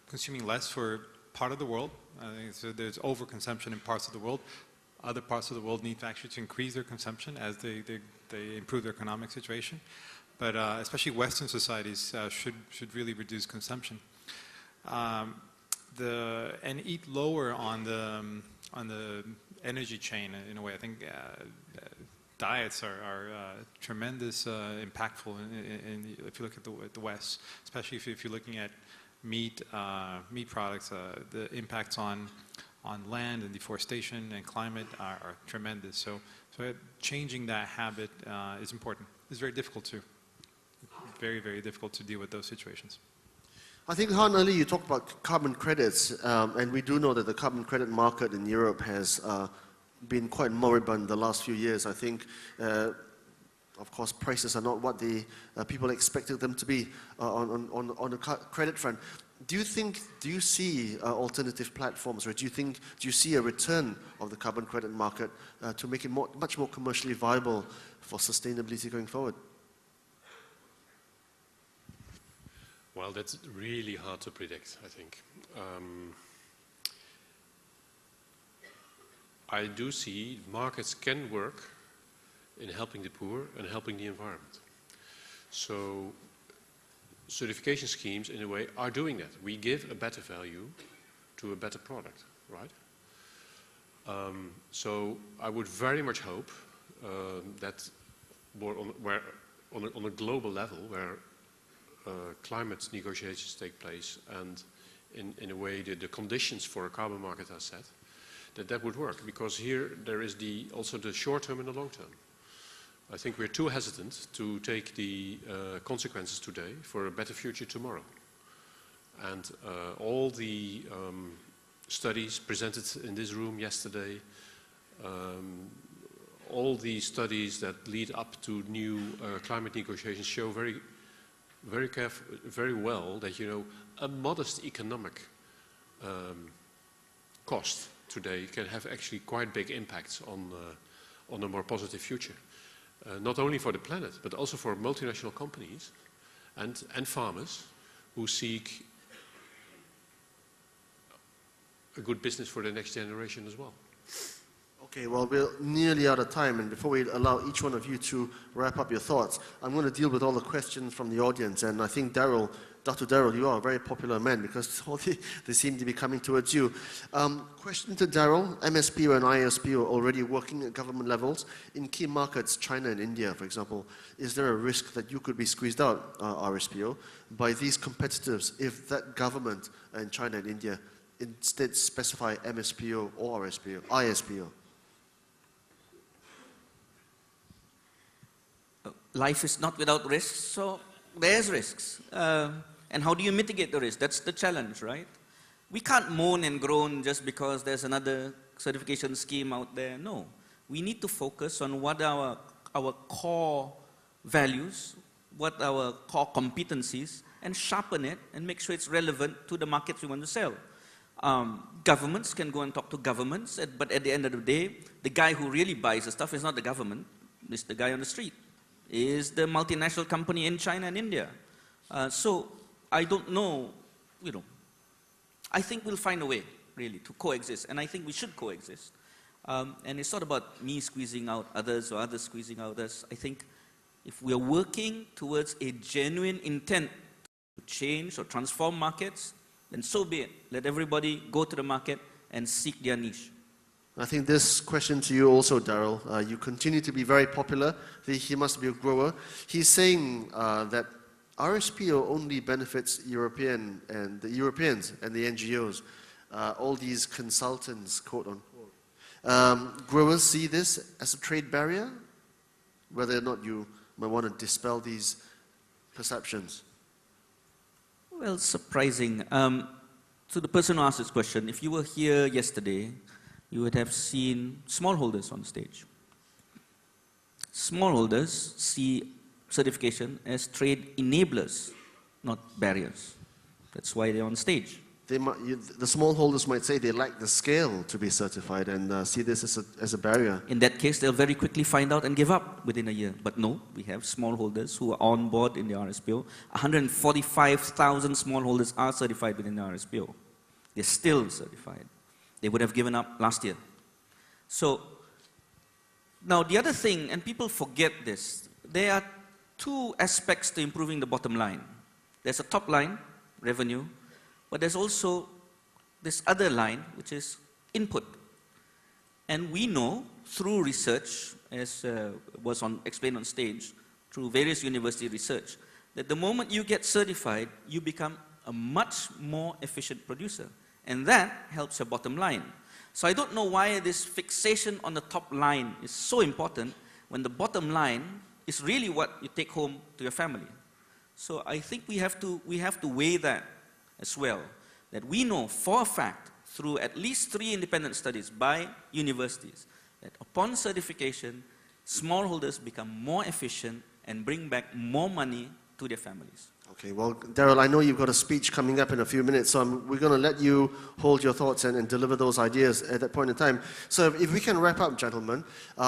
consuming less for part of the world. I think so there's overconsumption in parts of the world. Other parts of the world need to actually increase their consumption as they improve their economic situation. But especially Western societies should really reduce consumption. And eat lower on the energy chain in a way. I think diets are tremendous, impactful if you look at the West, especially if you're looking at meat products, the impacts on on land and deforestation and climate are tremendous. So changing that habit is important. It's very difficult too. Very, very difficult to deal with those situations. I think, Han, earlier you talked about carbon credits, and we do know that the carbon credit market in Europe has been quite moribund the last few years. I think, of course, prices are not what the people expected them to be on the credit front. Do you see alternative platforms, or do you see a return of the carbon credit market to make it much more commercially viable for sustainability going forward? Well, that's really hard to predict, I think. I do see markets can work in helping the poor and helping the environment. So certification schemes, in a way, are doing that. We give a better value to a better product, right? So I would very much hope that on a global level, where climate negotiations take place and in a way the conditions for a carbon market are set, that would work, because here there is also the short term and the long term. I think we're too hesitant to take the consequences today for a better future tomorrow. And all the studies presented in this room yesterday, all the studies that lead up to new climate negotiations show very well that, you know, a modest economic cost today can have actually quite big impacts on a more positive future. Not only for the planet, but also for multinational companies and farmers who seek a good business for the next generation as well. Okay, well, we're nearly out of time, and before we allow each one of you to wrap up your thoughts, I'm going to deal with all the questions from the audience, and I think Dr. Darrell, you are a very popular man because they seem to be coming towards you. Question to Darrell: MSPO and ISPO are already working at government levels. In key markets, China and India, for example, is there a risk that you could be squeezed out, RSPO, by these competitors if that government in China and India instead specify MSPO or RSPO, ISPO? Life is not without risks, so there's risks. And how do you mitigate the risk? That's the challenge, right? We can't moan and groan just because there's another certification scheme out there. No. We need to focus on what our core values, what our core competencies, and sharpen it and make sure it's relevant to the markets we want to sell. Governments can go and talk to governments, but at the end of the day, the guy who really buys the stuff is not the government, it's the guy on the street. Is the multinational company in China and India. So I don't know, I think we'll find a way, really, to coexist, and I think we should coexist. And it's not about me squeezing out others or others squeezing out others. I think if we are working towards a genuine intent to change or transform markets, then so be it. Let everybody go to the market and seek their niche. I think this question to you also, Darrell. You continue to be very popular. He must be a grower. He's saying that RSPO only benefits the Europeans and the NGOs, all these consultants, quote unquote. Growers see this as a trade barrier, whether or not you might want to dispel these perceptions. Well, surprising. To the person who asked this question, if you were here yesterday, you would have seen smallholders on stage. Smallholders see certification as trade enablers, not barriers. That's why they're on stage. The smallholders might say they lack the scale to be certified and see this as a barrier. In that case, they'll very quickly find out and give up within a year. But no, we have smallholders who are on board in the RSPO. 145,000 smallholders are certified within the RSPO. They're still certified. They would have given up last year. So, now the other thing, and people forget this, there are two aspects to improving the bottom line. There's a top line, revenue, but there's also this other line, which is input. And we know through research, as was explained on stage, through various university research, that the moment you get certified, you become a much more efficient producer. And that helps your bottom line. So I don't know why this fixation on the top line is so important when the bottom line is really what you take home to your family. So I think we have to weigh that as well, that we know for a fact through at least 3 independent studies by universities that upon certification, smallholders become more efficient and bring back more money to their families. Okay, well, Daryl, I know you've got a speech coming up in a few minutes, so we're going to let you hold your thoughts and deliver those ideas at that point in time. So if we can wrap up, gentlemen,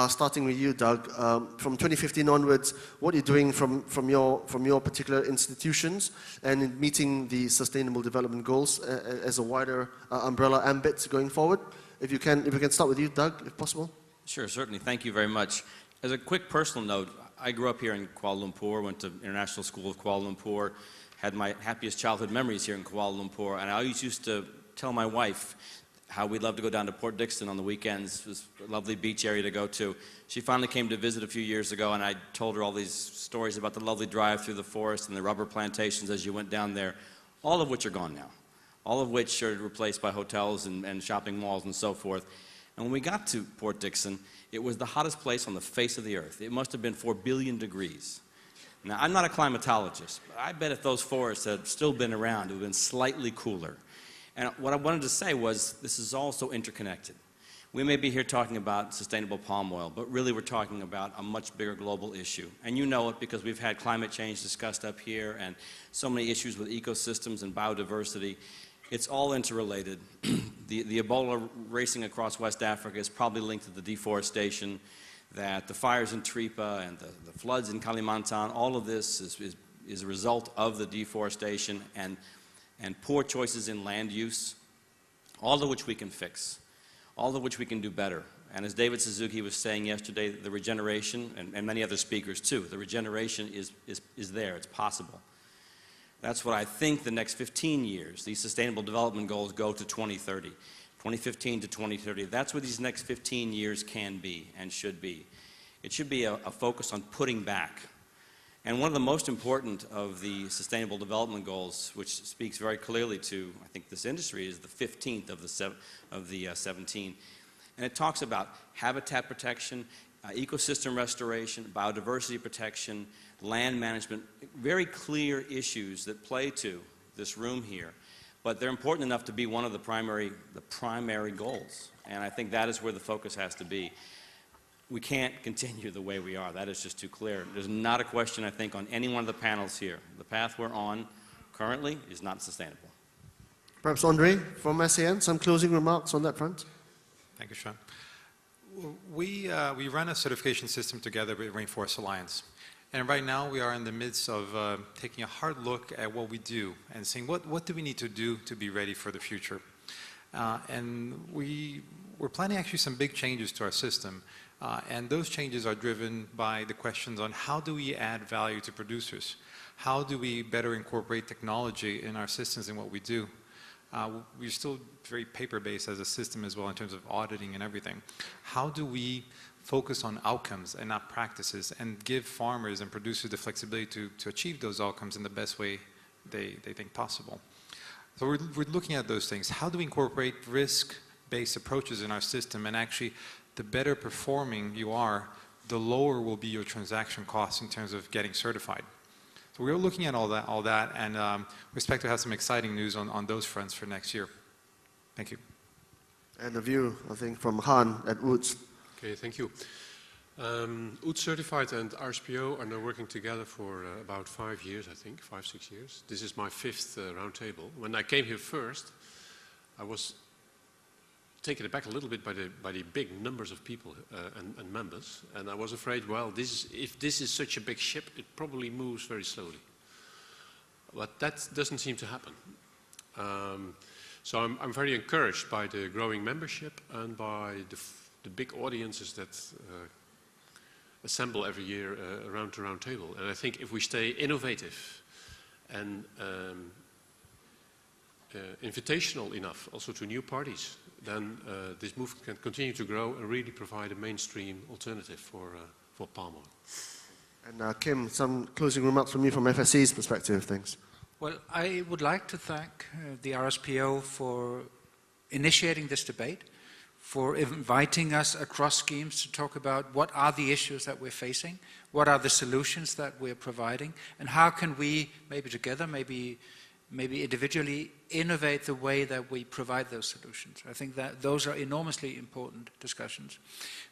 starting with you, Doug, from 2015 onwards, what are you doing from your particular institutions and in meeting the Sustainable Development Goals as a wider umbrella ambit going forward? If we can start with you, Doug, if possible. Sure, certainly. Thank you very much. As a quick personal note, I grew up here in Kuala Lumpur, went to International School of Kuala Lumpur, had my happiest childhood memories here in Kuala Lumpur, and I always used to tell my wife how we'd love to go down to Port Dickson on the weekends. It was a lovely beach area to go to. She finally came to visit a few years ago, and I told her all these stories about the lovely drive through the forest and the rubber plantations as you went down there, all of which are gone now, all of which are replaced by hotels and shopping malls and so forth. And when we got to Port Dickson, it was the hottest place on the face of the earth. It must have been 4 billion degrees. Now, I'm not a climatologist, but I bet if those forests had still been around, it would have been slightly cooler. And what I wanted to say was, this is all so interconnected. We may be here talking about sustainable palm oil, but really we're talking about a much bigger global issue. And you know it because we've had climate change discussed up here and so many issues with ecosystems and biodiversity. It's all interrelated. The Ebola racing across West Africa is probably linked to the deforestation, that the fires in Tripa and the floods in Kalimantan, all of this is a result of the deforestation and poor choices in land use, all of which we can fix, all of which we can do better. And as David Suzuki was saying yesterday, the regeneration, and many other speakers too, the regeneration is there, it's possible. That's what I think the next 15 years, these Sustainable Development Goals go to 2030. 2015 to 2030, that's what these next 15 years can be and should be. It should be a focus on putting back. And one of the most important of the Sustainable Development Goals, which speaks very clearly to, I think, this industry, is the 15th of the 17. And it talks about habitat protection, ecosystem restoration, biodiversity protection, land management, very clear issues that play to this room here. But they're important enough to be one of the primary goals. And I think that is where the focus has to be. We can't continue the way we are. That is just too clear. There's not a question, I think, on any one of the panels here. The path we're on currently is not sustainable. Perhaps Andre from SAN, some closing remarks on that front? Thank you, Sean. We run a certification system together with Rainforest Alliance. And right now we are in the midst of taking a hard look at what we do and saying what do we need to do to be ready for the future. And we're planning actually some big changes to our system. And those changes are driven by the questions on how do we add value to producers? How do we better incorporate technology in our systems and what we do? We're still very paper-based as a system as well in terms of auditing and everything. How do we focus on outcomes and not practices and give farmers and producers the flexibility to achieve those outcomes in the best way they think possible? So we're looking at those things. How do we incorporate risk-based approaches in our system, and actually the better performing you are, the lower will be your transaction costs in terms of getting certified. So we're looking at all that, and we expect to have some exciting news on those fronts for next year. Thank you. And a view, I think, from Han at Woods. Okay, thank you. UTZ Certified and RSPO are now working together for about 5 years, I think, 5-6 years. This is my 5th roundtable. When I came here first, I was taken aback a little bit by the big numbers of people and members, and I was afraid, well, if this is such a big ship, it probably moves very slowly. But that doesn't seem to happen. So I'm very encouraged by the growing membership and by the big audiences that assemble every year around the round table. And I think if we stay innovative and invitational enough also to new parties, then this movement can continue to grow and really provide a mainstream alternative for palm oil. And Kim, some closing remarks from you from FSC's perspective, thanks. Well, I would like to thank the RSPO for initiating this debate, for inviting us across schemes to talk about what are the issues that we're facing, what are the solutions that we're providing, and how can we, maybe together, maybe individually, innovate the way that we provide those solutions. I think that those are enormously important discussions.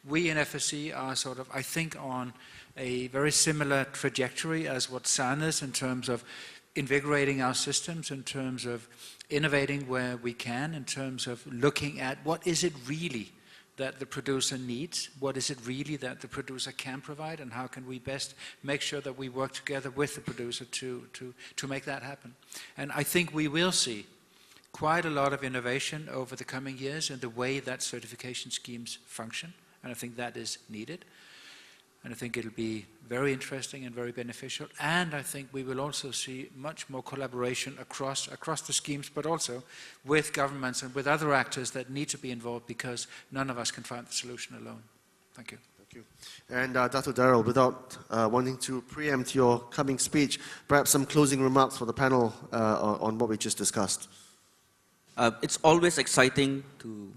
We in FSC are sort of, I think, on a very similar trajectory as what SAN is in terms of invigorating our systems, in terms of innovating where we can, in terms of looking at what is it really that the producer needs, what is it really that the producer can provide, and how can we best make sure that we work together with the producer to make that happen. And I think we will see quite a lot of innovation over the coming years in the way that certification schemes function, and I think that is needed. And I think it'll be very interesting and very beneficial. And I think we will also see much more collaboration across the schemes, but also with governments and with other actors that need to be involved, because none of us can find the solution alone. Thank you. Thank you. And Dr. Darrell, without wanting to preempt your coming speech, perhaps some closing remarks for the panel on what we just discussed. It's always exciting to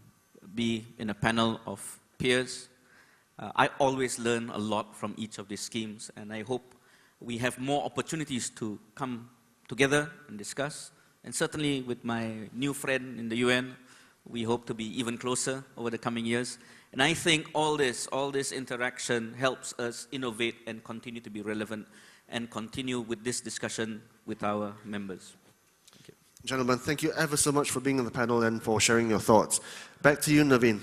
be in a panel of peers. I always learn a lot from each of these schemes, and I hope we have more opportunities to come together and discuss. And certainly with my new friend in the UN, we hope to be even closer over the coming years. And I think all this interaction helps us innovate and continue to be relevant and continue with this discussion with our members. Thank you. Gentlemen, thank you ever so much for being on the panel and for sharing your thoughts. Back to you, Naveen.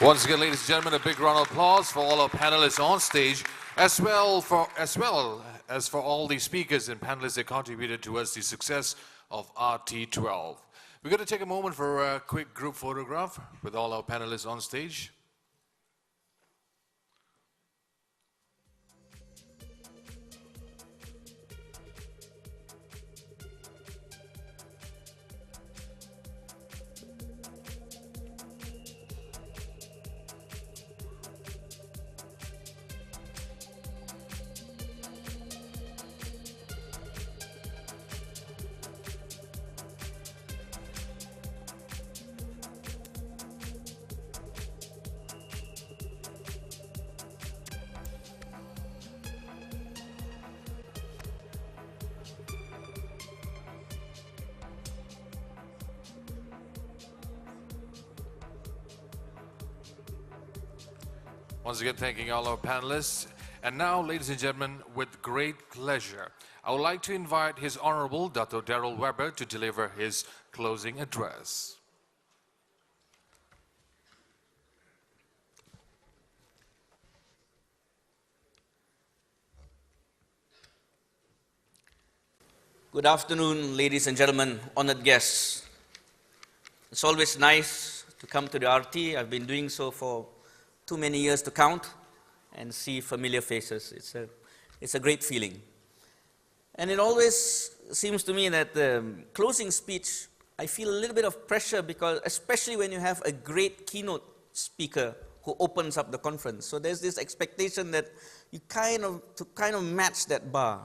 Once again, ladies and gentlemen, a big round of applause for all our panelists on stage, as well as for all the speakers and panelists that contributed towards the success of RT12. We're going to take a moment for a quick group photograph with all our panelists on stage. Once again, thanking all our panelists. And now, ladies and gentlemen, with great pleasure, I would like to invite His Honorable Dr. Darrell Weber to deliver his closing address. Good afternoon, ladies and gentlemen, honored guests. It's always nice to come to the RT. I've been doing so for too many years to count, and see familiar faces. It's a great feeling. And it always seems to me that the closing speech, I feel a little bit of pressure, because especially when you have a great keynote speaker who opens up the conference. So there's this expectation that you kind of match that bar.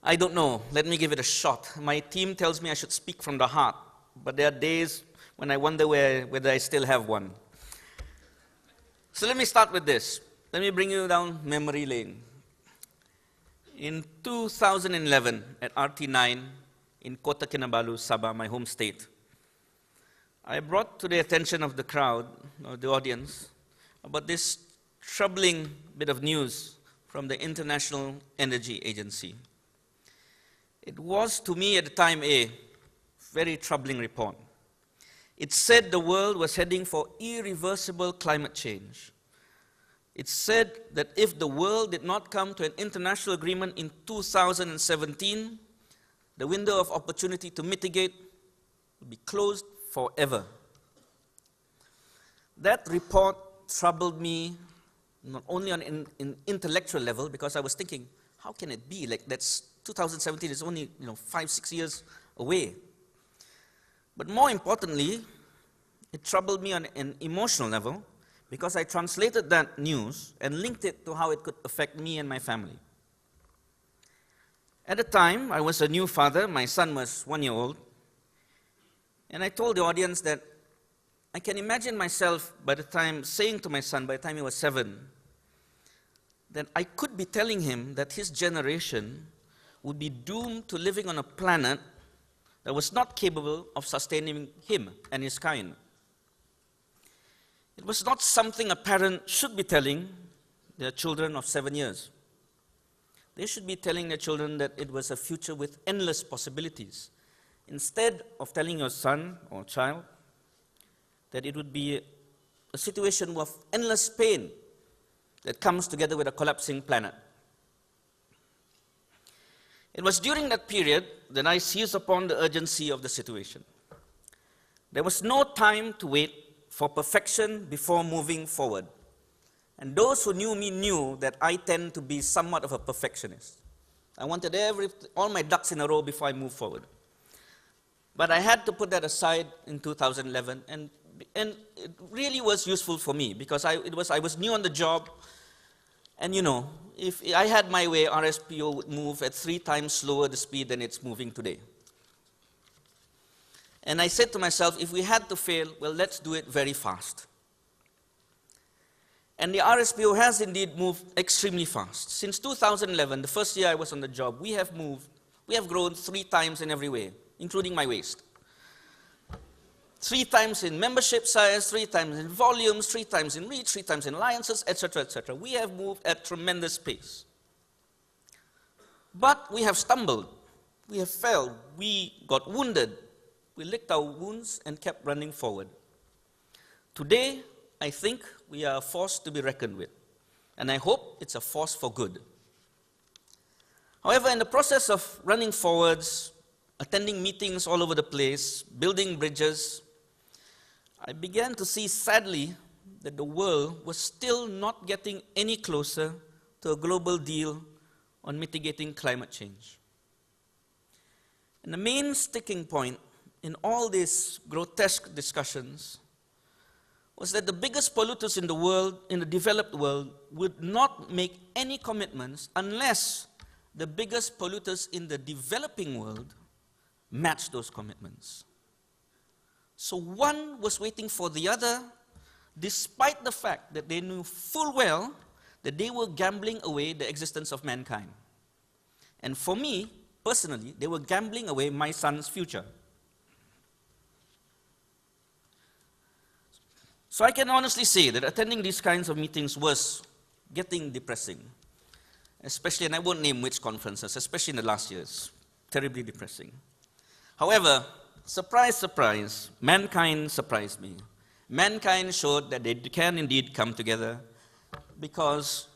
I don't know. Let me give it a shot. My team tells me I should speak from the heart, but there are days when I wonder whether I still have one. So let me start with this. Let me bring you down memory lane. In 2011, at RT9 in Kota Kinabalu, Sabah, my home state, I brought to the attention of the crowd, or the audience, about this troubling bit of news from the International Energy Agency. It was, to me at the time, a very troubling report. It said the world was heading for irreversible climate change. It said that if the world did not come to an international agreement in 2017, the window of opportunity to mitigate would be closed forever. That report troubled me not only on an intellectual level, because I was thinking, how can it be? Like, that's 2017 is only 5-6 years away. But more importantly, it troubled me on an emotional level, because I translated that news and linked it to how it could affect me and my family. At the time, I was a new father. My son was 1 year old. And I told the audience that I can imagine myself by the time, saying to my son, by the time he was 7, that I could be telling him that his generation would be doomed to living on a planet that was not capable of sustaining him and his kind. It was not something a parent should be telling their children of 7 years. They should be telling their children that it was a future with endless possibilities. Instead of telling your son or child that it would be a situation of endless pain that comes together with a collapsing planet. It was during that period that I seized upon the urgency of the situation. There was no time to wait for perfection before moving forward. And those who knew me knew that I tend to be somewhat of a perfectionist. I wanted all my ducks in a row before I moved forward. But I had to put that aside in 2011, and it really was useful for me because I was new on the job, and you know, if I had my way, RSPO would move at 3 times slower the speed than it's moving today. And I said to myself, if we had to fail, well, let's do it very fast. And the RSPO has indeed moved extremely fast. Since 2011, the first year I was on the job, we have grown 3 times in every way, including my waste. 3 times in membership size, 3 times in volumes, 3 times in reach, 3 times in alliances, etc., etc. We have moved at tremendous pace. But we have stumbled, we have failed, we got wounded, we licked our wounds and kept running forward. Today, I think we are a force to be reckoned with, and I hope it's a force for good. However, in the process of running forwards, attending meetings all over the place, building bridges, I began to see sadly that the world was still not getting any closer to a global deal on mitigating climate change. And the main sticking point in all these grotesque discussions was that the biggest polluters in the world, in the developed world, would not make any commitments unless the biggest polluters in the developing world matched those commitments. So one was waiting for the other, despite the fact that they knew full well that they were gambling away the existence of mankind. And for me, personally, they were gambling away my son's future. So I can honestly say that attending these kinds of meetings was getting depressing, especially, and I won't name which conferences, especially in the last years, terribly depressing. However, surprise, surprise, mankind surprised me. Mankind showed that they can indeed come together because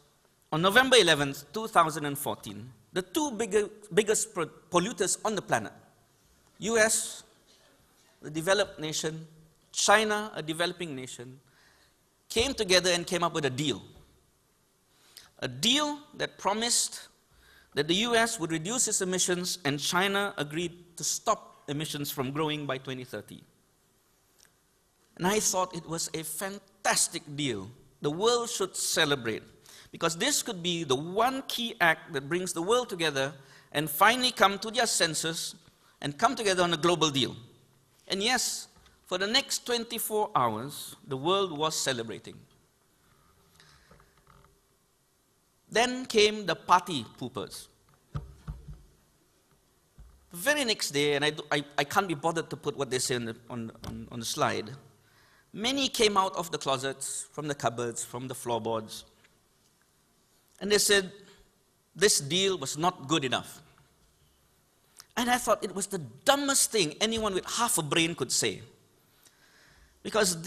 on November 11th, 2014, the 2 biggest polluters on the planet, US, the developed nation, China, a developing nation, came together and came up with a deal. A deal that promised that the US would reduce its emissions and China agreed to stop emissions from growing by 2030. And I thought it was a fantastic deal. The world should celebrate because this could be the one key act that brings the world together and finally come to their senses and come together on a global deal. And yes, for the next 24 hours, the world was celebrating. Then came the party poopers. The very next day, and I can't be bothered to put what they say on the slide, many came out of the closets, from the cupboards, from the floorboards, and they said, this deal was not good enough. And I thought it was the dumbest thing anyone with half a brain could say. Because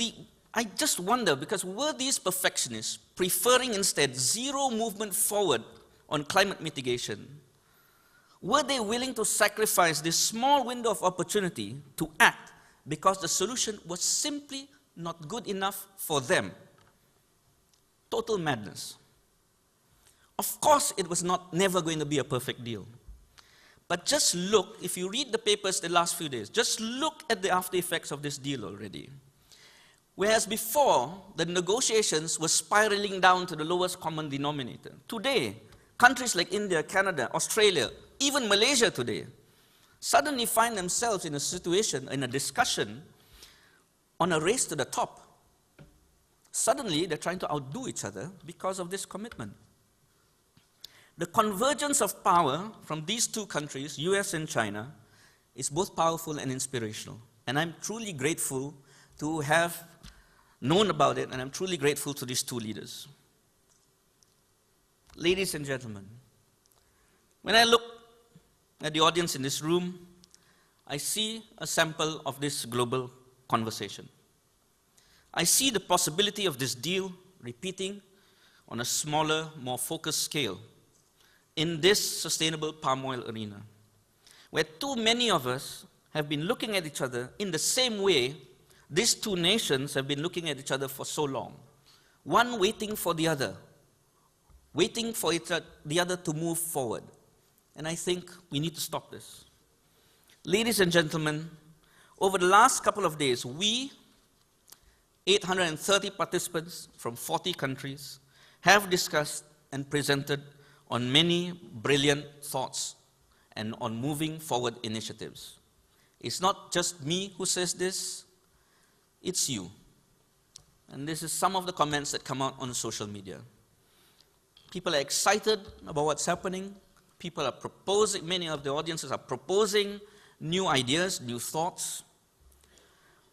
I just wonder, because were these perfectionists preferring instead zero movement forward on climate mitigation? Were they willing to sacrifice this small window of opportunity to act because the solution was simply not good enough for them? Total madness. Of course, it was never going to be a perfect deal. But just look, if you read the papers the last few days, just look at the after effects of this deal already. Whereas before, the negotiations were spiraling down to the lowest common denominator. Today, countries like India, Canada, Australia, even Malaysia today, suddenly find themselves in a situation, in a discussion, on a race to the top. Suddenly, they're trying to outdo each other because of this commitment. The convergence of power from these two countries, US and China, is both powerful and inspirational. And I'm truly grateful to have known about it, and I'm truly grateful to these two leaders. Ladies and gentlemen, when I look at the audience in this room, I see a sample of this global conversation. I see the possibility of this deal repeating on a smaller, more focused scale in this sustainable palm oil arena, where too many of us have been looking at each other in the same way these two nations have been looking at each other for so long, one waiting for the other, waiting for the other to move forward. And I think we need to stop this. Ladies and gentlemen, over the last couple of days, we, 830 participants from 40 countries, have discussed and presented on many brilliant thoughts and on moving forward initiatives. It's not just me who says this, it's you. And this is some of the comments that come out on social media. People are excited about what's happening. People are proposing, many of the audiences are proposing new ideas, new thoughts.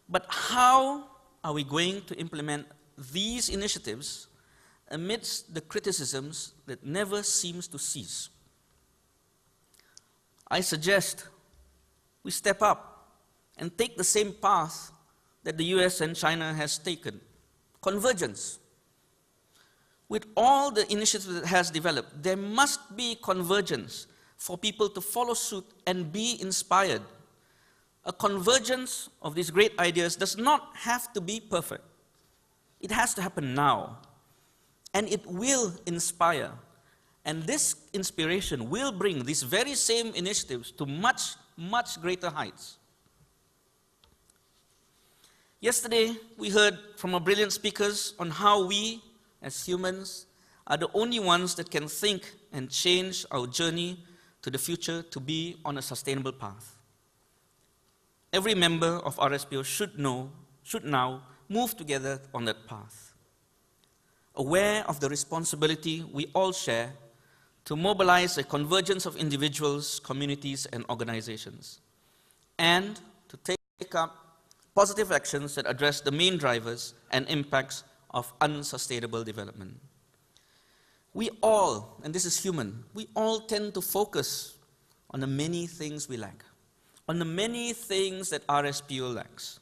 But how are we going to implement these initiatives amidst the criticisms that never seems to cease? I suggest we step up and take the same path that the US and China has taken, convergence. With all the initiatives that it has developed, there must be convergence for people to follow suit and be inspired. A convergence of these great ideas does not have to be perfect. It has to happen now. And it will inspire. And this inspiration will bring these very same initiatives to much, much greater heights. Yesterday, we heard from our brilliant speakers on how we, as humans, are the only ones that can think and change our journey to the future to be on a sustainable path. Every member of RSPO should now move together on that path, aware of the responsibility we all share to mobilize a convergence of individuals, communities, and organizations, and to take up positive actions that address the main drivers and impacts of unsustainable development. We all, and this is human, we all tend to focus on the many things we lack, on the many things that RSPO lacks.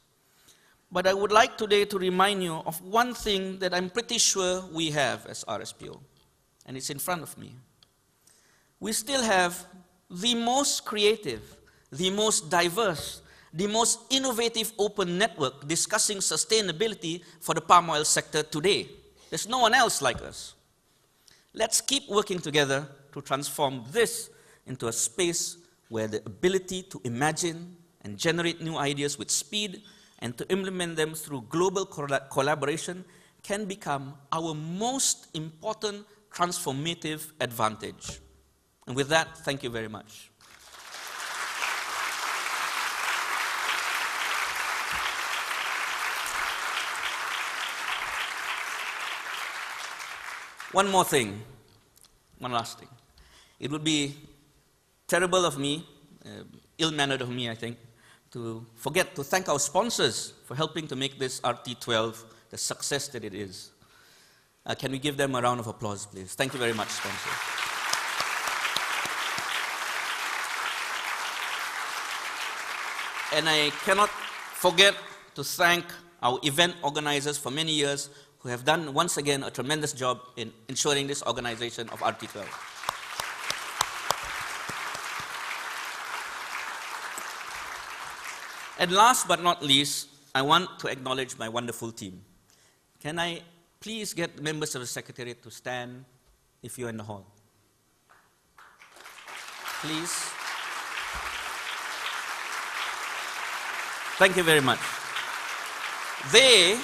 But I would like today to remind you of one thing that I'm pretty sure we have as RSPO, and it's in front of me. We still have the most creative, the most diverse, the most innovative open network discussing sustainability for the palm oil sector today. There's no one else like us. Let's keep working together to transform this into a space where the ability to imagine and generate new ideas with speed and to implement them through global collaboration can become our most important transformative advantage. And with that, thank you very much. One more thing, one last thing. It would be terrible of me, ill-mannered of me, I think, to forget to thank our sponsors for helping to make this RT12 the success that it is. Can we give them a round of applause, please? Thank you very much, sponsors. And I cannot forget to thank our event organizers for many years who have done, once again, a tremendous job in ensuring this organization of RT12. And last but not least, I want to acknowledge my wonderful team. Can I please get members of the Secretariat to stand if you're in the hall? Please. Thank you very much. They,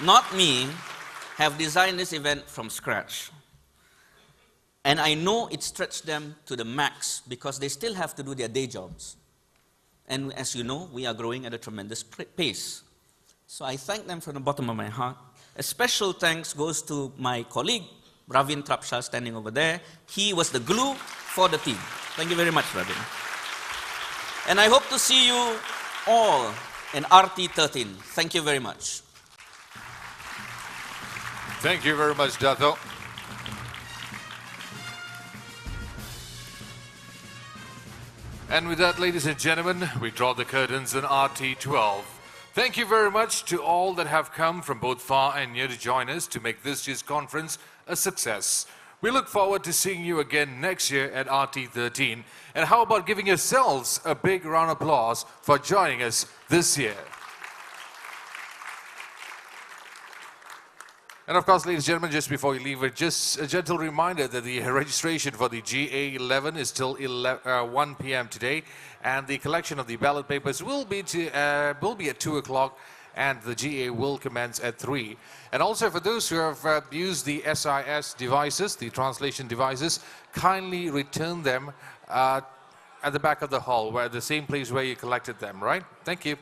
not me, have designed this event from scratch. And I know it stretched them to the max because they still have to do their day jobs. And as you know, we are growing at a tremendous pace. So I thank them from the bottom of my heart. A special thanks goes to my colleague, Ravin Trapsha, standing over there. He was the glue for the team. Thank you very much, Ravin. And I hope to see you all in RT13. Thank you very much. Thank you very much, Dato. And with that, ladies and gentlemen, we draw the curtains on RT12. Thank you very much to all that have come from both far and near to join us to make this year's conference a success. We look forward to seeing you again next year at RT13. And how about giving yourselves a big round of applause for joining us this year? And of course, ladies and gentlemen, just before you leave, just a gentle reminder that the registration for the GA11 is till 1 p.m. today, and the collection of the ballot papers will be at 2 o'clock, and the GA will commence at 3. And also for those who have used the SIS devices, the translation devices, kindly return them at the back of the hall, where the same place where you collected them, right? Thank you.